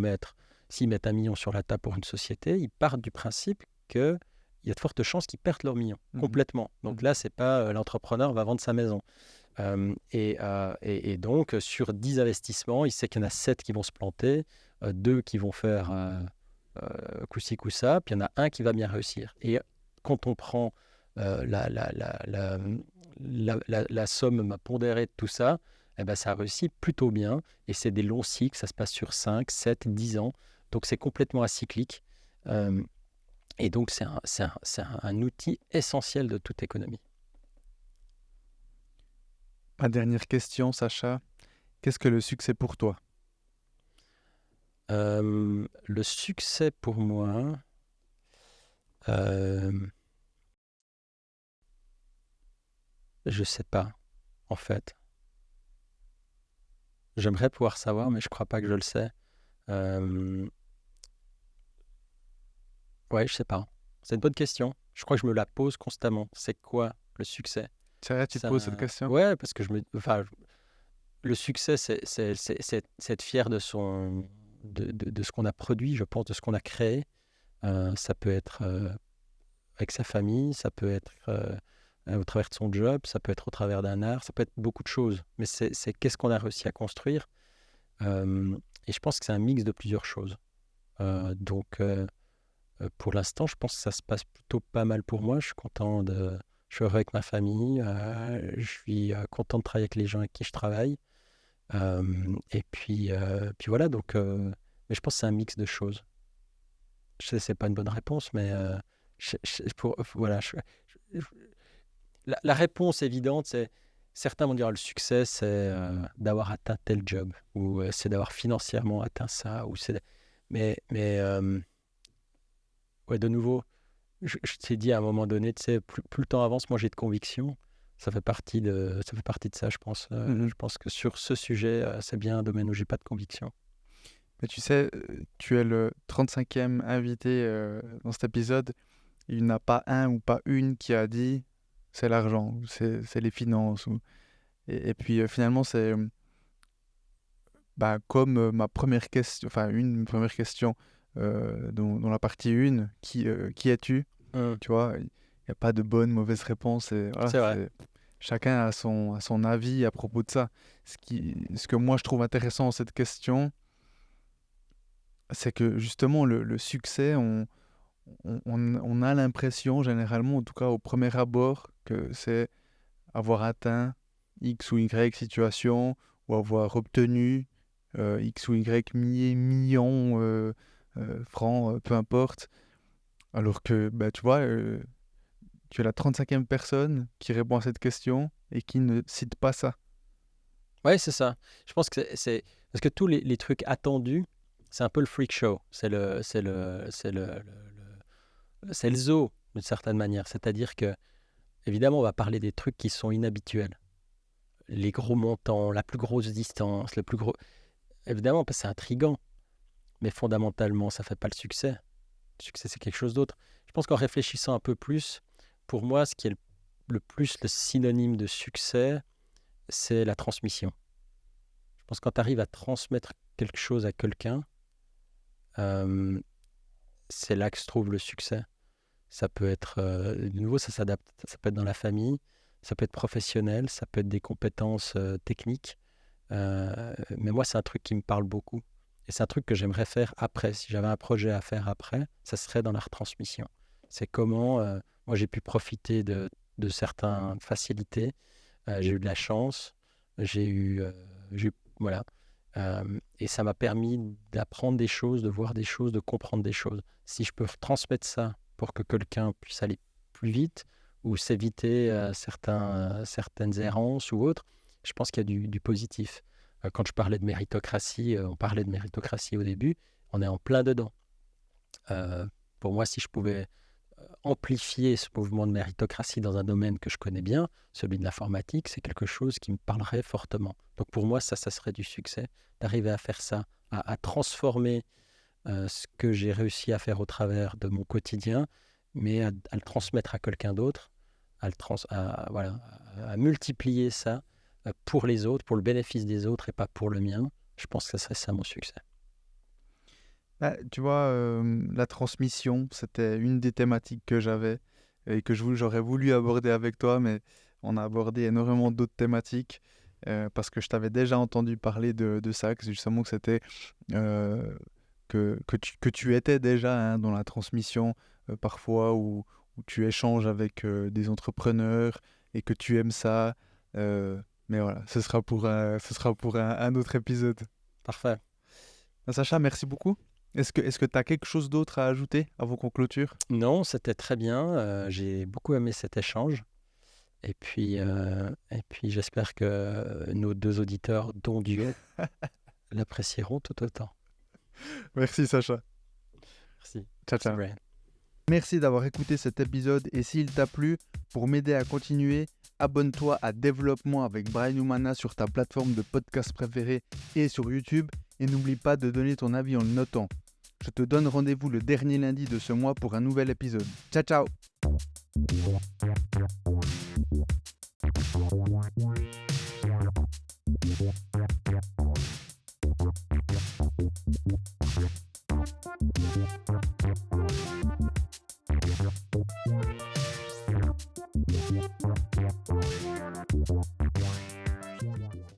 s'ils mettent 1 million sur la table pour une société, ils partent du principe qu'il y a de fortes chances qu'ils perdent leur million complètement. Donc là, c'est pas l'entrepreneur va vendre sa maison. Et donc, sur 10 investissements, il sait qu'il y en a 7 qui vont se planter, 2 qui vont faire coup-ci, coup-ça, puis il y en a un qui va bien réussir. Et quand on prend la somme pondérée de tout ça, eh ben, ça réussit plutôt bien. Et c'est des longs cycles, ça se passe sur 5, 7, 10 ans. Donc, c'est complètement acyclique. Et donc, c'est un outil essentiel de toute économie. Ma dernière question, Sacha. Qu'est-ce que le succès pour toi ? Le succès pour moi... je sais pas, en fait. J'aimerais pouvoir savoir, mais je crois pas que je le sais. Euh, ouais, je sais pas. C'est une bonne question. Je crois que je me la pose constamment. C'est quoi le succès? C'est vrai, tu te poses cette question? Ouais, parce que le succès, c'est être fier de de ce qu'on a produit, je pense, de ce qu'on a créé. Ça peut être avec sa famille, ça peut être au travers de son job, ça peut être au travers d'un art, ça peut être beaucoup de choses. Mais c'est qu'est-ce qu'on a réussi à construire. Et je pense que c'est un mix de plusieurs choses. Pour l'instant, je pense que ça se passe plutôt pas mal pour moi. Je suis heureux avec ma famille. Je suis content de travailler avec les gens avec qui je travaille. Puis voilà. Mais je pense que c'est un mix de choses. Je sais, c'est pas une bonne réponse, mais voilà. La réponse évidente, c'est certains vont dire le succès, c'est d'avoir atteint tel job, ou c'est d'avoir financièrement atteint ça, mais ouais, de nouveau, je t'ai dit à un moment donné, tu sais, plus le temps avance, moi j'ai de conviction. Ça fait partie de ça, je pense. Je pense que sur ce sujet, c'est bien un domaine où j'ai pas de conviction. Mais tu sais, tu es le 35e invité dans cet épisode. Il n'y en a pas un ou pas une qui a dit c'est l'argent, ou c'est les finances. Et puis finalement, c'est comme ma première question, enfin une première question dans la partie 1, qui es-tu? Tu vois, il n'y a pas de bonne, mauvaise réponse. Et voilà, C'est vrai. chacun a son avis à propos de ça. Ce que moi je trouve intéressant dans cette question, c'est que justement le succès, on a l'impression généralement, en tout cas au premier abord, que c'est avoir atteint X ou Y situation ou avoir obtenu X ou Y millions francs, peu importe. Alors que, tu vois, tu es la 35e personne qui répond à cette question et qui ne cite pas ça. Ouais, c'est ça. Je pense que parce que tous les trucs attendus, c'est un peu le freak show. C'est le zoo, d'une certaine manière. C'est-à-dire que, évidemment, on va parler des trucs qui sont inhabituels. Les gros montants, la plus grosse distance, le plus gros. Évidemment, parce que c'est intriguant. Mais fondamentalement, ça ne fait pas le succès. Le succès, c'est quelque chose d'autre. Je pense qu'en réfléchissant un peu plus, pour moi, ce qui est le plus le synonyme de succès, c'est la transmission. Je pense que quand tu arrives à transmettre quelque chose à quelqu'un, euh, c'est là que se trouve le succès. Ça peut être, de nouveau, ça s'adapte. Ça peut être dans la famille, ça peut être professionnel, ça peut être des compétences techniques. Mais moi, c'est un truc qui me parle beaucoup. Et c'est un truc que j'aimerais faire après. Si j'avais un projet à faire après, ça serait dans la retransmission. C'est comment moi j'ai pu profiter de certaines facilités. J'ai eu de la chance. Voilà. Et ça m'a permis d'apprendre des choses, de voir des choses, de comprendre des choses. Si je peux transmettre ça pour que quelqu'un puisse aller plus vite ou s'éviter certaines errances ou autres, je pense qu'il y a du positif. Quand je parlais de méritocratie, on parlait de méritocratie au début, on est en plein dedans. Pour moi, si je pouvais amplifier ce mouvement de méritocratie dans un domaine que je connais bien, celui de l'informatique, c'est quelque chose qui me parlerait fortement. Donc pour moi, ça serait du succès, d'arriver à faire ça, à transformer ce que j'ai réussi à faire au travers de mon quotidien, mais à le transmettre à quelqu'un d'autre, à multiplier ça pour les autres, pour le bénéfice des autres et pas pour le mien. Je pense que ça serait ça mon succès. Tu vois, la transmission, c'était une des thématiques que j'avais et que j'aurais voulu aborder avec toi, mais on a abordé énormément d'autres thématiques parce que je t'avais déjà entendu parler de ça, que justement que c'était que tu étais déjà dans la transmission parfois où tu échanges avec des entrepreneurs et que tu aimes ça. Mais voilà, ce sera pour un autre épisode. Parfait. Sacha, merci beaucoup. Est-ce que tu as quelque chose d'autre à ajouter avant qu'on clôture? Non, c'était très bien. J'ai beaucoup aimé cet échange. Et puis j'espère que nos deux auditeurs, dont Dieu, l'apprécieront tout autant. Merci Sacha. Merci. Ciao, Merci, ciao. Brian. Merci d'avoir écouté cet épisode et s'il t'a plu, pour m'aider à continuer, abonne-toi à Développement avec Brian Humana sur ta plateforme de podcast préférée et sur YouTube. et n'oublie pas de donner ton avis en le notant. Je te donne rendez-vous le dernier lundi de ce mois pour un nouvel épisode. Ciao ciao!